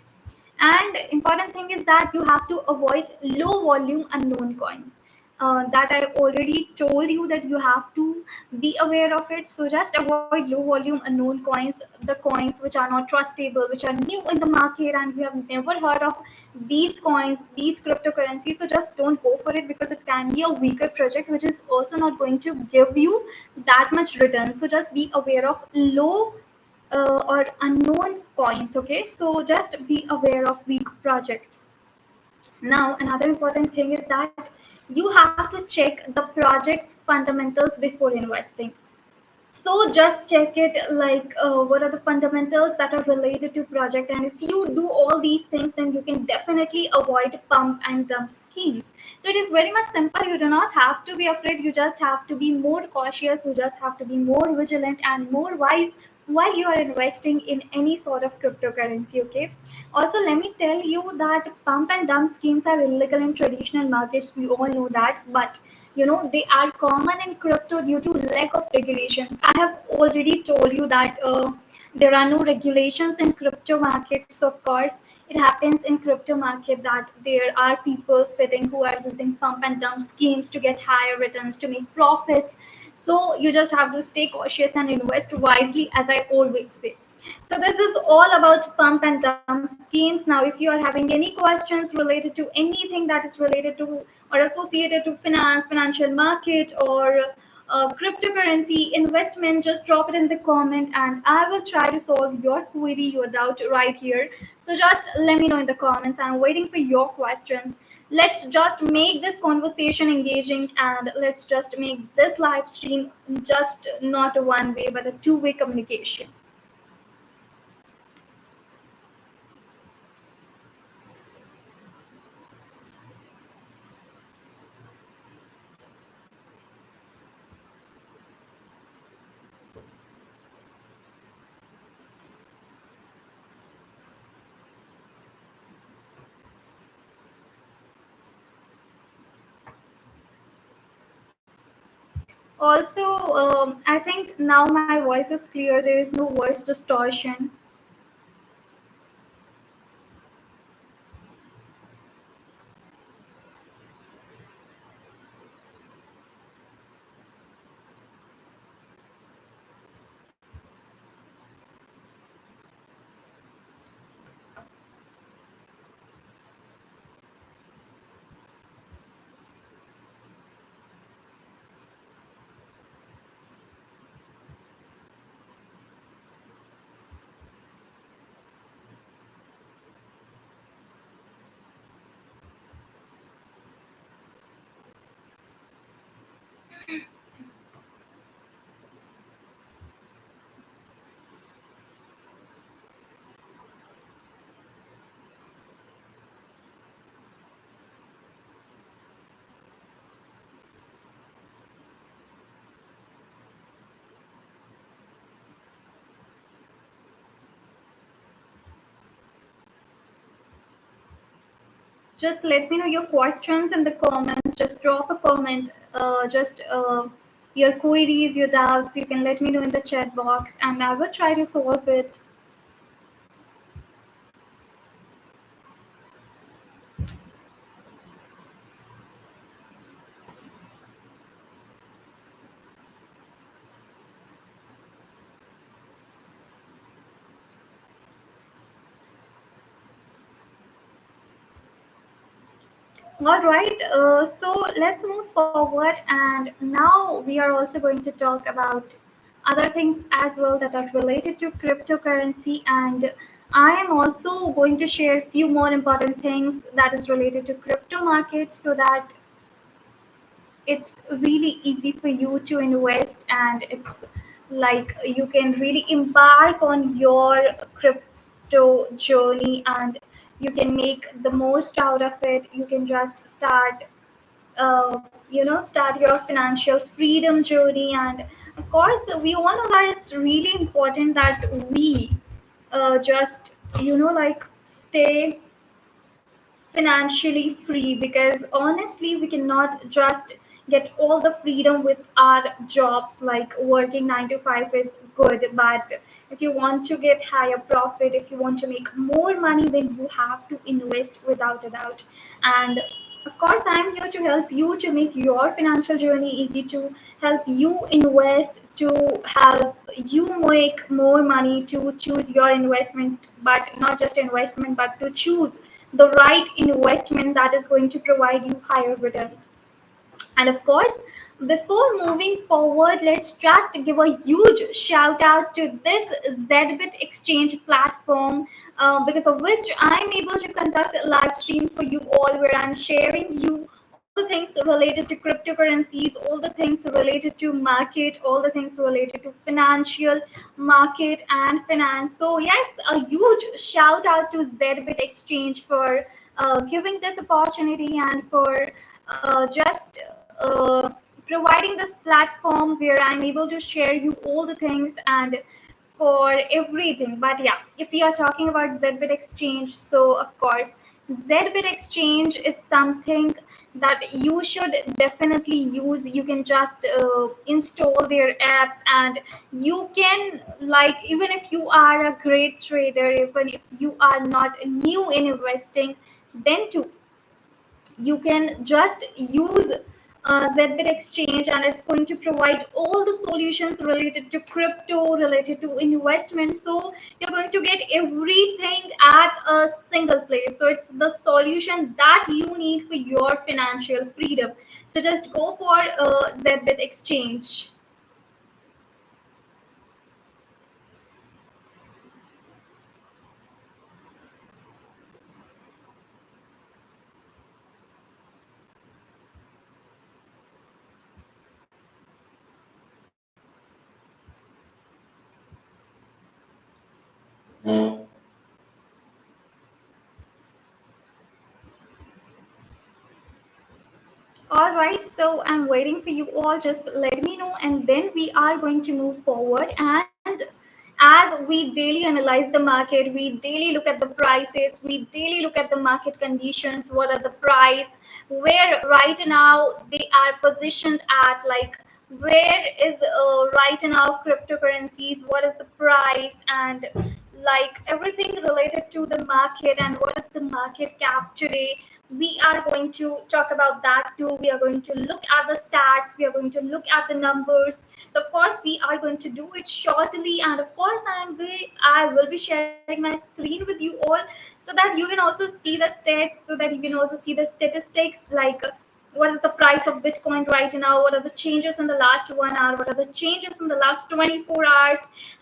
Speaker 1: And important thing is that you have to avoid low volume unknown coins. That I already told you that you have to be aware of it. So just avoid low volume unknown coins, the coins which are not trustable, which are new in the market, and you have never heard of these coins, these cryptocurrencies. So just don't go for it because it can be a weaker project, which is also not going to give you that much return. So just be aware of low or unknown coins. Okay, so just be aware of weak projects. Now another important thing is that you have to check the project's fundamentals before investing. So just check it, like what are the fundamentals that are related to project, and if you do all these things, then you can definitely avoid pump and dump schemes. So it is very much simple. You do not have to be afraid. You just have to be more cautious. You just have to be more vigilant and more wise while you are investing in any sort of cryptocurrency. Okay. Also, let me tell you that pump and dump schemes are illegal in traditional markets. We all know that, but they are common in crypto due to lack of regulations. I have already told you that there are no regulations in crypto markets. Of course, it happens in crypto market that there are people sitting who are using pump and dump schemes to get higher returns, to make profits. So you just have to stay cautious and invest wisely, as I always say. So this is all about pump and dump schemes. Now, if you are having any questions related to anything that is related to or associated to finance, financial market, or cryptocurrency investment, just drop it in the comment, and I will try to solve your query, your doubt right here. So just let me know in the comments. I'm waiting for your questions. Let's just make this conversation engaging, and let's just make this live stream just not a one way but a two-way communication. Also, I think now my voice is clear. There is no voice distortion. Just let me know your questions in the comments. Just drop a comment. Just your queries, your doubts. You can let me know in the chat box, and I will try to solve it. All right. So let's move forward, and now we are also going to talk about other things as well that are related to cryptocurrency, and I am also going to share a few more important things that is related to crypto markets, so that it's really easy for you to invest, and it's like you can really embark on your crypto journey, and you can make the most out of it. You can just start uh, start your financial freedom journey. And of course, we all know that it's really important that we just like stay financially free, because honestly we cannot just get all the freedom with our jobs. Like working 9 to 5 is good, but if you want to get higher profit, if you want to make more money, then you have to invest without a doubt. And of course, I am here to help you to make your financial journey easy, to help you invest, to help you make more money, to choose your investment, but not just investment, but to choose the right investment that is going to provide you higher returns. And of course, before moving forward, let's just give a huge shout out to this Zbit exchange platform, because of which I'm able to conduct a live stream for you all, where I'm sharing you all the things related to cryptocurrencies, all the things related to market, all the things related to financial market and finance. So yes, a huge shout out to Zbit exchange for giving this opportunity, and for just providing this platform where I'm able to share you all the things and for everything. But yeah, if we are talking about Zbit Exchange, so of course, Zbit Exchange is something that you should definitely use. You can just install their apps, and you can, like, even if you are a great trader, even if you are not new in investing, then too you can just use Zbit Exchange, and it's going to provide all the solutions related to crypto, related to investment. So you're going to get everything at a single place. So it's the solution that you need for your financial freedom. So just go for Zbit Exchange. All right, so I'm waiting for you all. Just let me know, and then we are going to move forward. And as we daily analyze the market, we daily look at the prices, we daily look at the market conditions, what are the price, where right now they are positioned at, like where is right now cryptocurrencies, what is the price, and like everything related to the market and what is the market cap today. We are going to talk about that too. We are going to look at the stats, we are going to look at the numbers. So of course we are going to do it shortly, and of course I will be sharing my screen with you all, so that you can also see the stats, so that you can also see the statistics, like what is the price of Bitcoin right now, what are the changes in the last 1 hour, what are the changes in the last 24 hours,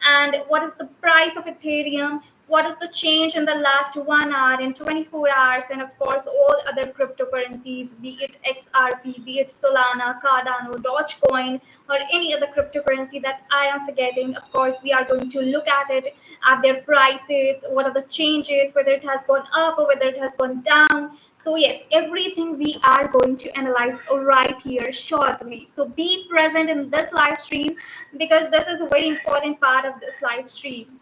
Speaker 1: and what is the price of Ethereum, what is the change in the last 1 hour and 24 hours, and of course all other cryptocurrencies, be it XRP, be it Solana, Cardano, Dogecoin, or any other cryptocurrency that I am forgetting. Of course, we are going to look at it, at their prices, what are the changes, whether it has gone up or whether it has gone down. So yes, everything we are going to analyze right here shortly. So be present in this live stream, because this is a very important part of this live stream.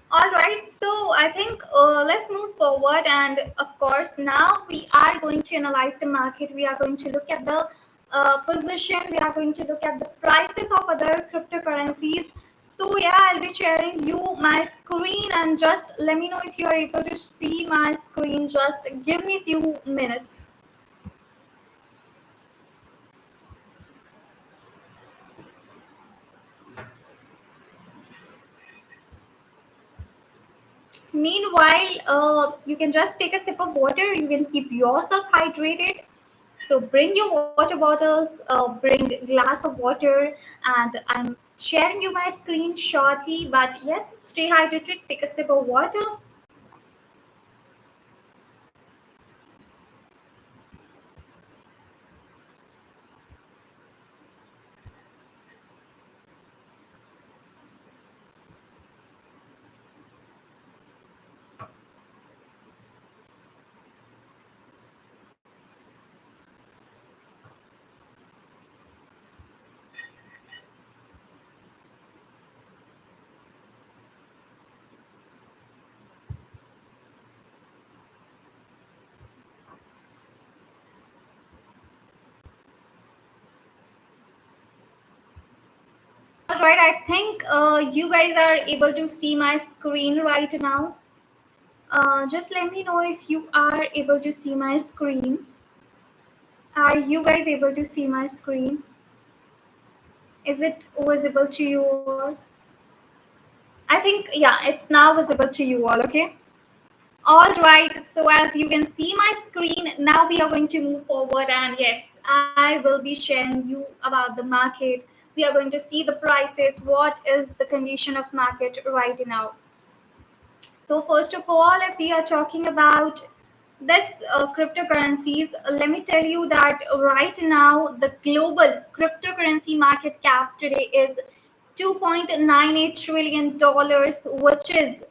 Speaker 1: All right, so I think let's move forward. And of course, now we are going to analyze the market. We are going to look at the position, we are going to look at the prices of other cryptocurrencies. So, yeah, I'll be sharing you my screen, and just let me know if you are able to see my screen. Just give me a few minutes. Meanwhile, you can just take a sip of water. You can keep yourself hydrated. So bring your water bottles, bring glass of water, and I'm sharing you my screen shortly. But yes, stay hydrated. Take a sip of water. All right, I think you guys are able to see my screen right now. Just let me know if you are able to see my screen. Are you guys able to see my screen? Is it visible to you all? I think, yeah, it's now visible to you all, okay? All right, so as you can see my screen, now we are going to move forward, and yes, I will be sharing you about the market. We are going to see the prices, what is the condition of market right now. So first of all, if we are talking about this cryptocurrencies, let me tell you that right now the global cryptocurrency market cap today is $2.98 trillion, which is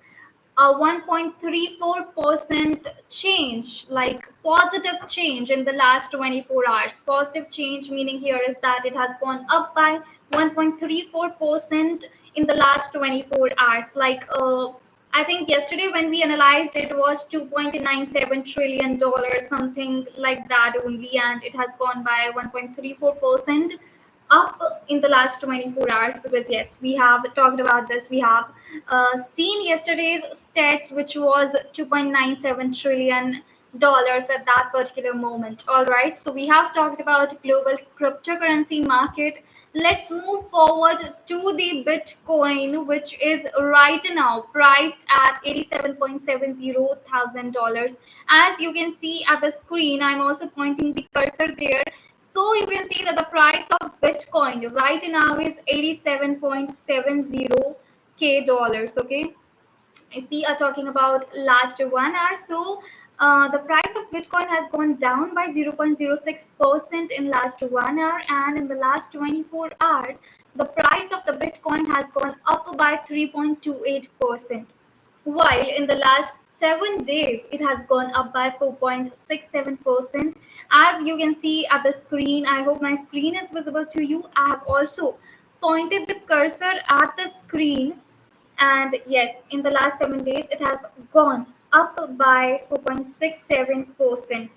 Speaker 1: a 1.34% change, like positive change in the last 24 hours. Positive change meaning here is that it has gone up by 1.34% in the last 24 hours. Like, I think yesterday when we analyzed it was $2.97 trillion, something like that only, and it has gone by 1.34% up in the last 24 hours. Because yes, we have talked about this. We have seen yesterday's stats, which was 2.97 trillion dollars at that particular moment. All right, so we have talked about global cryptocurrency market. Let's move forward to the Bitcoin, which is right now priced at $87.70 thousand. As you can see at the screen, I'm also pointing the cursor there. So you can see that the price of Bitcoin right now is 87.70 k dollars. Okay, if we are talking about last 1 hour, so the price of Bitcoin has gone down by 0.06% in last 1 hour, and in the last 24 hours, the price of the Bitcoin has gone up by 3.28%, while in the last 7 days it has gone up by 4.67%. As you can see at the screen, I hope my screen is visible to you. I have also pointed the cursor at the screen, and yes, in the last 7 days, it has gone up by 4.67%.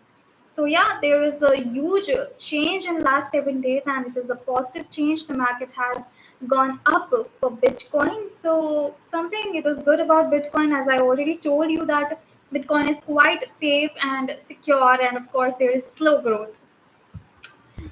Speaker 1: So yeah, there is a huge change in last 7 days, and it is a positive change. The market has gone up for Bitcoin. So something it is good about Bitcoin, as I already told you that Bitcoin is quite safe and secure, and of course there is slow growth.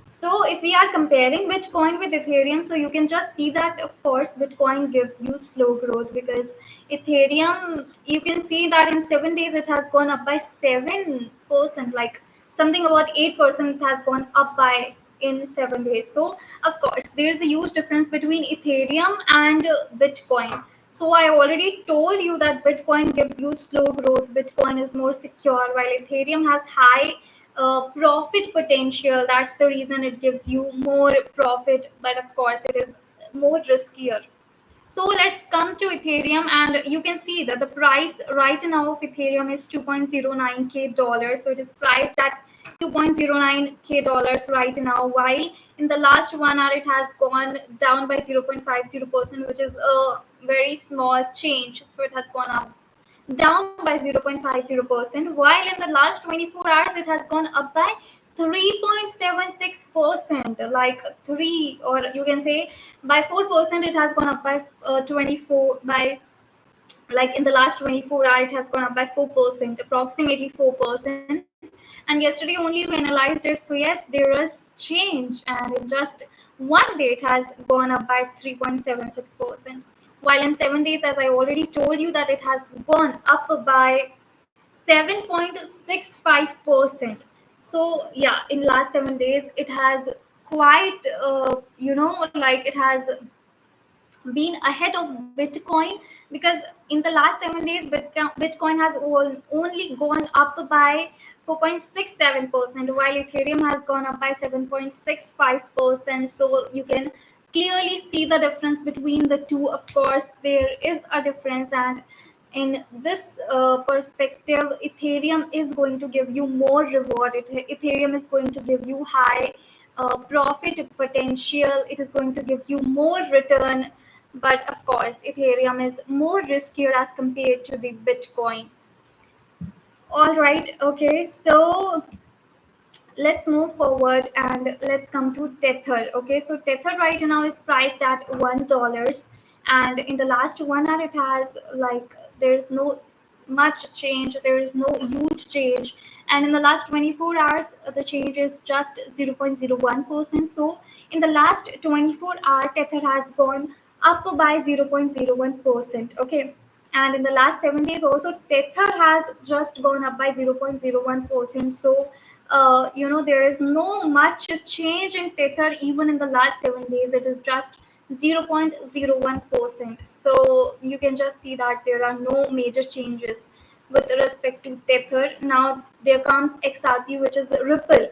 Speaker 1: So if we are comparing Bitcoin with Ethereum, so you can just see that of course Bitcoin gives you slow growth, because Ethereum, you can see that in 7 days it has gone up by 7%, like something about 8% it has gone up by in 7 days. So of course there is a huge difference between Ethereum and Bitcoin. So I already told you that Bitcoin gives you slow growth, Bitcoin is more secure, while Ethereum has high profit potential. That's the reason it gives you more profit, but of course it is more riskier. So let's come to Ethereum, and you can see that the price right now of Ethereum is 2.09 k dollars. So it is priced at 2.09 k dollars right now, while in the last 1 hour it has gone down by 0.50%, which is a very small change. So it has gone up down by 0.50%, while in the last 24 hours it has gone up by 3.76%, like 3, or you can say by 4%. It has gone up by 24 by, like in the last 24 hours it has gone up by 4%, approximately 4%. And yesterday only we analyzed it. So yes, there is change, and in just one day it has gone up by 3.76%, while in 7 days, as I already told you, that it has gone up by 7.65%. So yeah, in last 7 days it has quite like it has been ahead of Bitcoin, because in the last 7 days Bitcoin has only gone up by 4.67%, while Ethereum has gone up by 7.65%. So you can clearly see the difference between the two. Of course, there is a difference, and in this perspective, Ethereum is going to give you more reward. Ethereum is going to give you high profit potential. It is going to give you more return, but of course Ethereum is more riskier as compared to the Bitcoin. All right, okay, so let's move forward and let's come to Tether. Okay, so Tether right now is priced at $1, and in the last 1 hour it has like there's no much change, there is no huge change, and in the last 24 hours the change is just 0.01%. So in the last 24 hour Tether has gone up by 0.01%. Okay, and in the last 7 days also Tether has just gone up by 0.01%. So there is no much change in Tether even in the last 7 days. It is just 0.01%. So you can just see that there are no major changes with respect to Tether. Now there comes XRP, which is Ripple.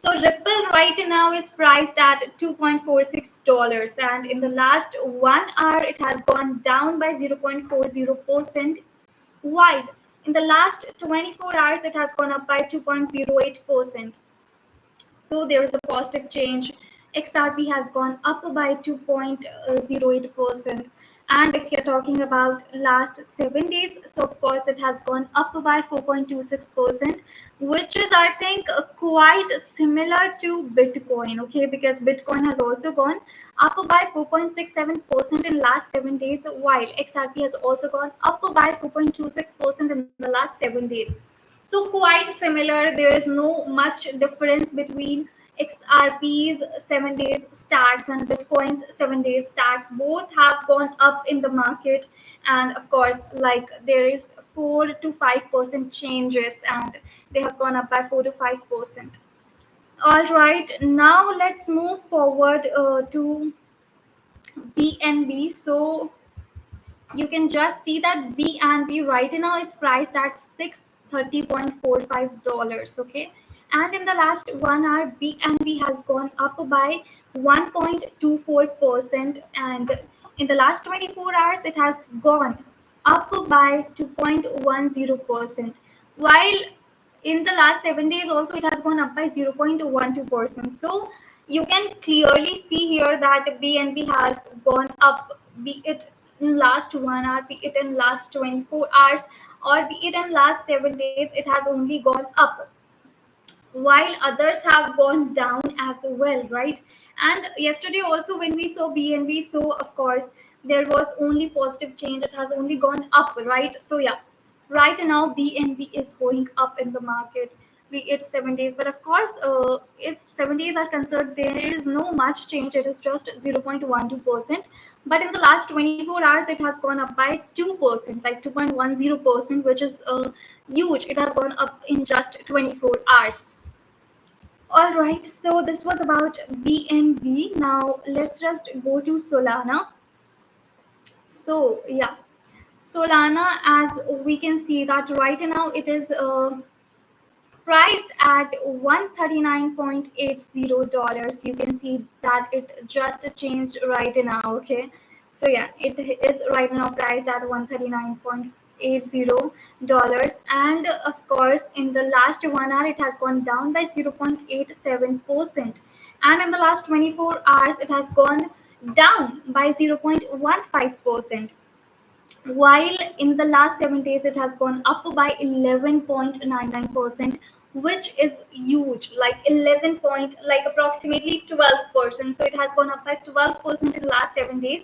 Speaker 1: So Ripple right now is priced at $2.46, and in the last 1 hour it has gone down by 0.40%, while in the last 24 hours it has gone up by 2.08%. So there is a positive change. XRP has gone up by 2.08%. And if you're talking about last 7 days, so of course it has gone up by 4.26%, which is I think quite similar to Bitcoin, okay, because Bitcoin has also gone up by 4.67% in last 7 days, while XRP has also gone up by 4.26% in the last 7 days. So quite similar. There is no much difference between XRP's 7 days stats and Bitcoin's 7 days stats. Both have gone up in the market, and of course, like there is 4 to 5% changes, and they have gone up by 4 to 5%. All right, now let's move forward to BNB. So you can just see that BNB right now is priced at $630.45. Okay, and in the last 1 hour, BNB has gone up by 1.24%, and in the last 24 hours, it has gone up by 2.10%, while in the last 7 days also it has gone up by 0.12%. So you can clearly see here that BNB has gone up, be it in last 1 hour, be it in last 24 hours, or be it in last 7 days, it has only gone up, while others have gone down as well, right? And yesterday also when we saw BNB, so of course there was only positive change, it has only gone up, right? So yeah, right now BNB is going up in the market, be it 7 days. But of course, if 7 days are concerned, there is no much change, it is just 0.12%. But in the last 24 hours it has gone up by 2%, like 2.10%, which is huge. It has gone up in just 24 hours. All right, so this was about BNB. Now let's just go to Solana. So yeah, Solana, as we can see that right now it is priced at $139.80. You can see that it just changed right now. Okay, so yeah, it is right now priced at $139.80, and of course in the last 1 hour it has gone down by 0.87%, and in the last 24 hours it has gone down by 0.15%, while in the last 7 days it has gone up by 11.99%, which is huge, like 11 point, like approximately 12%. So it has gone up by 12% in the last 7 days,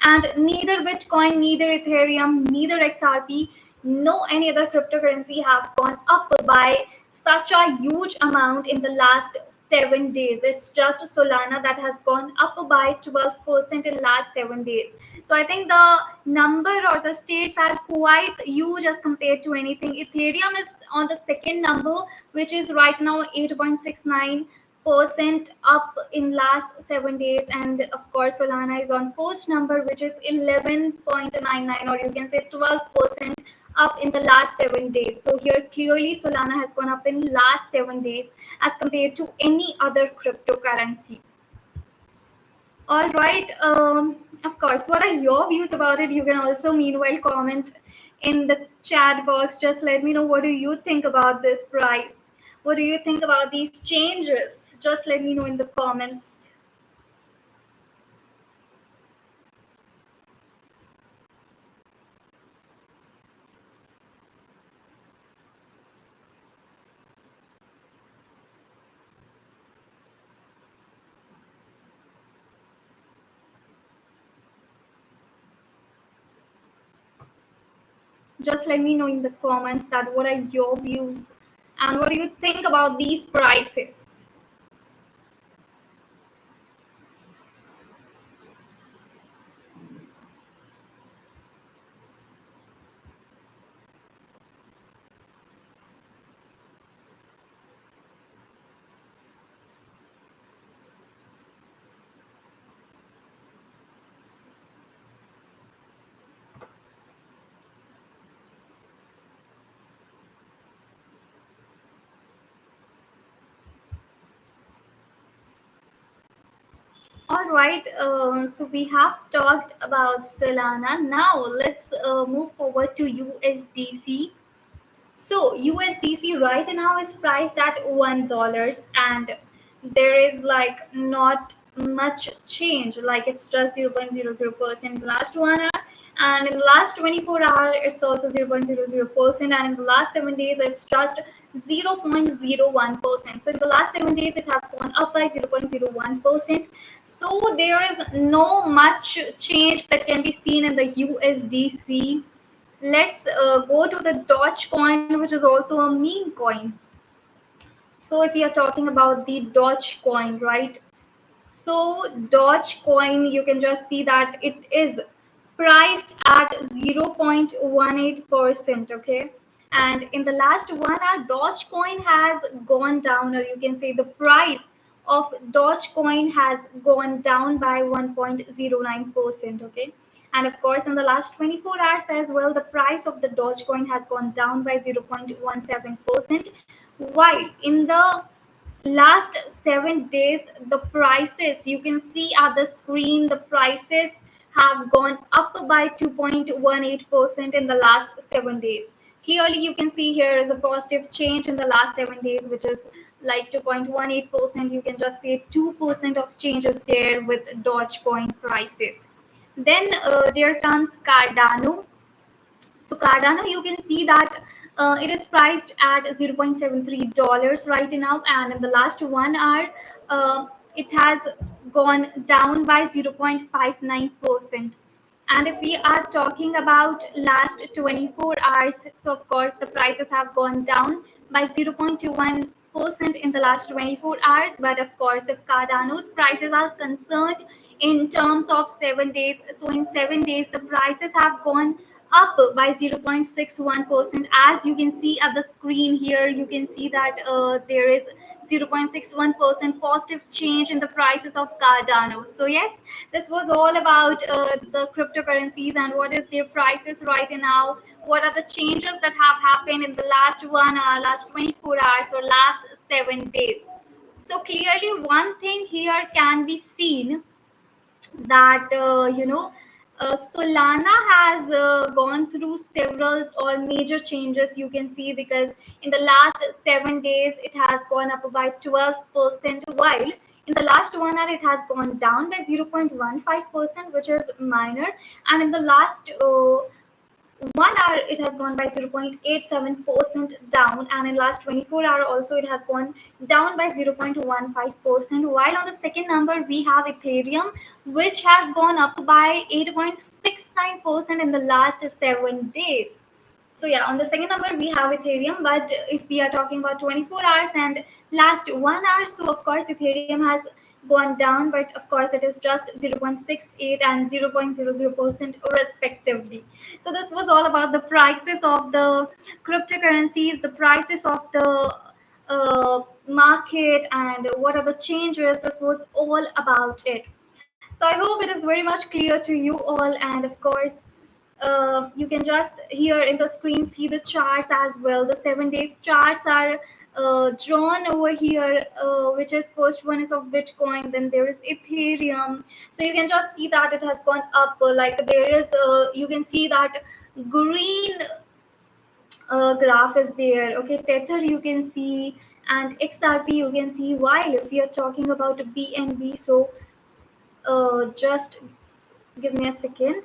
Speaker 1: and neither Bitcoin, neither Ethereum, neither XRP, no any other cryptocurrency have gone up by such a huge amount in the last 7 days. It's just Solana that has gone up by 12% in last 7 days. So I think the number or the states are quite huge as compared to anything. Ethereum is on the second number, which is right now 8.69% up in last 7 days, and of course Solana is on first number, which is 11.99, or you can say 12% up in the last 7 days. So here clearly Solana has gone up in last 7 days as compared to any other cryptocurrency. All right. Of course, what are your views about it? You can also meanwhile comment in the chat box. Just let me know, what do you think about this price? What do you think about these changes? Just let me know in the comments. Just let me know in the comments that what are your views and what do you think about these prices. All right, so we have talked about Solana. Now let's move forward to USDC. So USDC right now is priced at $1, and there is like not much change. Like it's just 0.00% last 1 hour, and in the last 24 hours it's also 0.00%, and in the last 7 days it's just 0.01%. So in the last 7 days it has gone up by 0.01%. So there is no much change that can be seen in the USDC. Let's go to the Dogecoin, which is also a meme coin. So if we are talking about the Dogecoin, right? So Dogecoin, you can just see that it is priced at 0.18%. Okay. And in the last 1 hour, Dogecoin has gone down, or you can say the price of Dogecoin has gone down by 1.09%. Okay. And of course, in the last 24 hours as well, the price of the Dogecoin has gone down by 0.17%. While in the last 7 days, the prices you can see at the screen, the prices have gone up by 2.18% in the last 7 days. Clearly you can see here is a positive change in the last 7 days, which is like 2.18%. You can just say 2% of changes there with Dogecoin prices. Then there comes Cardano. So Cardano, you can see that it is priced at $0.73 right now, and in the last 1 hour, it has gone down by 0.59%. And if we are talking about last 24 hours, so of course the prices have gone down by 0.21% in the last 24 hours. But of course, if Cardano's prices are concerned in terms of 7 days, so in 7 days the prices have gone up by 0.61%. As you can see at the screen here, you can see that there is 0.61% positive change in the prices of Cardano. So yes, this was all about the cryptocurrencies and what is their prices right now. What are the changes that have happened in the last 1 hour, last 24 hours, or last 7 days? So clearly, one thing here can be seen that Solana has gone through several or major changes. You can see because in the last 7 days it has gone up by 12%, while in the last 1 hour it has gone down by 0.15%, which is minor, and in the last 1 hour it has gone by 0.87% down, and in last 24 hour also it has gone down by 0.15%. While on the second number we have Ethereum, which has gone up by 8.69% in the last 7 days. So yeah, on the second number we have Ethereum, but if we are talking about 24 hours and last 1 hour, so of course Ethereum has gone down, but of course it is just 0.68 and 0.00% respectively. So this was all about the prices of the cryptocurrencies, the prices of the market, and what are the changes. This was all about it. So I hope it is very much clear to you all, and of course you can just here in the screen see the charts as well. The 7 days charts are drawn over here, which is first one is of Bitcoin, then there is Ethereum. So you can just see that it has gone up. Like there is, you can see that green graph is there. Okay, Tether you can see, and XRP you can see. While if we are talking about BNB, so just give me a second.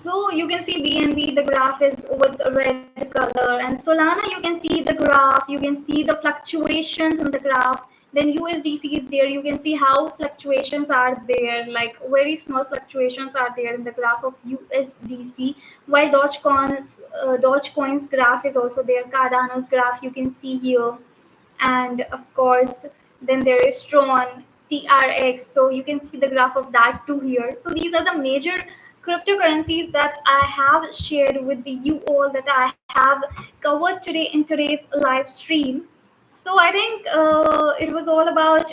Speaker 1: So you can see BNB, the graph is with red color, and Solana, you can see the graph, you can see the fluctuations in the graph. Then USDC is there, you can see how fluctuations are there, like very small fluctuations are there in the graph of USDC. While Dogecoin's graph is also there, Cardano's graph you can see here, and of course then there is Tron, TRX, so you can see the graph of that too here. So these are the major cryptocurrencies that I have shared with you all, that I have covered today in today's live stream. So I think it was all about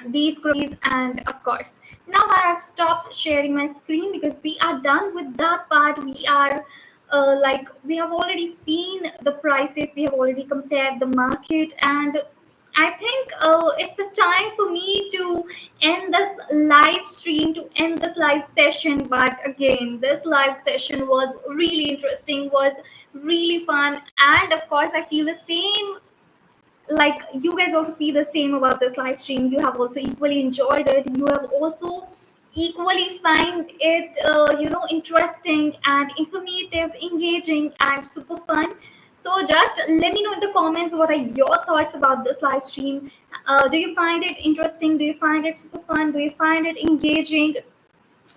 Speaker 1: these cryptocurrencies, and of course now I have stopped sharing my screen because we are done with that part. We are like we have already seen the prices, we have already compared the market, and I think it's the time for me to end this live stream, to end this live session. But again, this live session was really interesting, was really fun, and of course I feel the same, like you guys also feel the same about this live stream. You have also equally enjoyed it, you have also equally find it interesting and informative, engaging, and super fun. So just let me know in the comments what are your thoughts about this live stream. Do you find it interesting, do you find it super fun, do you find it engaging?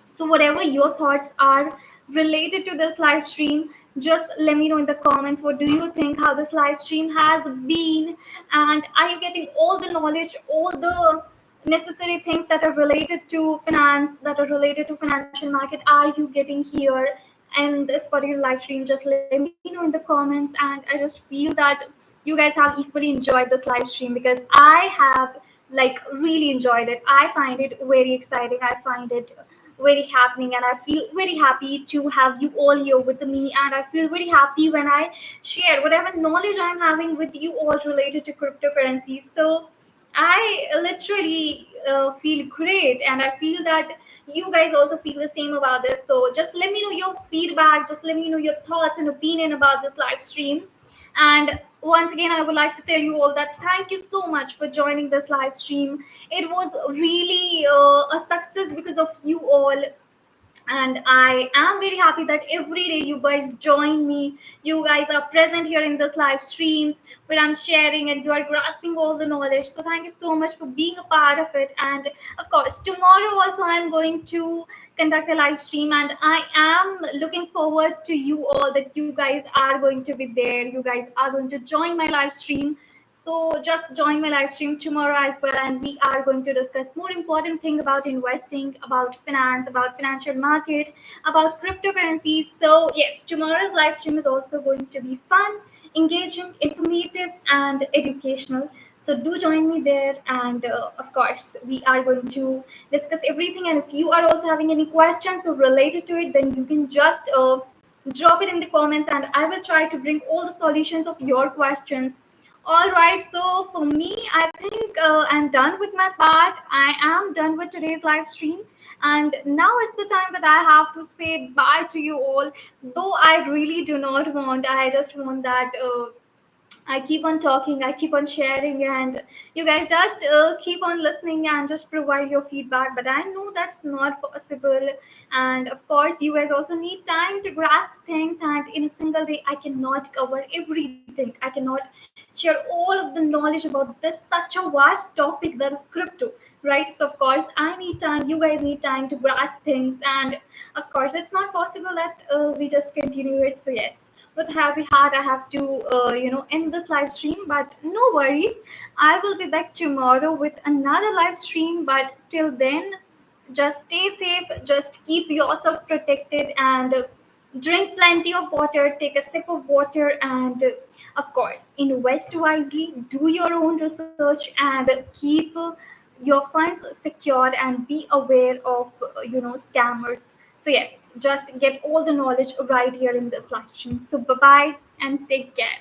Speaker 1: So, whatever your thoughts are related to this live stream, just let me know in the comments. What do you think? How this live stream has been? And are you getting all the knowledge, all the necessary things that are related to finance, that are related to financial market? Are you getting here in this particular live stream? Just let me know in the comments. And I just feel that you guys have equally enjoyed this live stream, because I have like really enjoyed it. I find it very exciting. I find it very happening, and I feel very happy to have you all here with me, and I feel very happy when I share whatever knowledge I'm having with you all related to cryptocurrencies. So I literally feel great, and I feel that you guys also feel the same about this. So just let me know your feedback, just let me know your thoughts and opinion about this live stream. And once again, I would like to tell you all that thank you so much for joining this live stream. It was really a success because of you all, and I am very happy that every day you guys join me, you guys are present here in this live streams where I'm sharing, and you are grasping all the knowledge. So thank you so much for being a part of it. And of course tomorrow also I'm going to conduct a live stream, and I am looking forward to you all, that you guys are going to be there, you guys are going to join my live stream. So just join my live stream tomorrow as well, and we are going to discuss more important thing about investing, about finance, about financial market, about cryptocurrencies. So yes, tomorrow's live stream is also going to be fun, engaging, informative, and educational. So do join me there, and of course we are going to discuss everything. And if you are also having any questions related to it, then you can just drop it in the comments, and I will try to bring all the solutions of your questions. All right, so for me, I think I'm done with my part. I am done with today's live stream. And now it's the time that I have to say bye to you all. Though I really do not want, I just want that. I keep on talking, I keep on sharing, and you guys just keep on listening and just provide your feedback. But I know that's not possible. And of course, you guys also need time to grasp things. And in a single day, I cannot cover everything. I cannot share all of the knowledge about this such a vast topic that is crypto, right? So, of course, I need time. You guys need time to grasp things. And of course, it's not possible that we just continue it. So, yes, with heavy heart I have to end this live stream, but no worries, I will be back tomorrow with another live stream. But till then, just stay safe, just keep yourself protected, and drink plenty of water, take a sip of water, and of course invest wisely, do your own research, and keep your funds secure, and be aware of scammers. So yes, just get all the knowledge right here in this live stream. So bye bye and take care.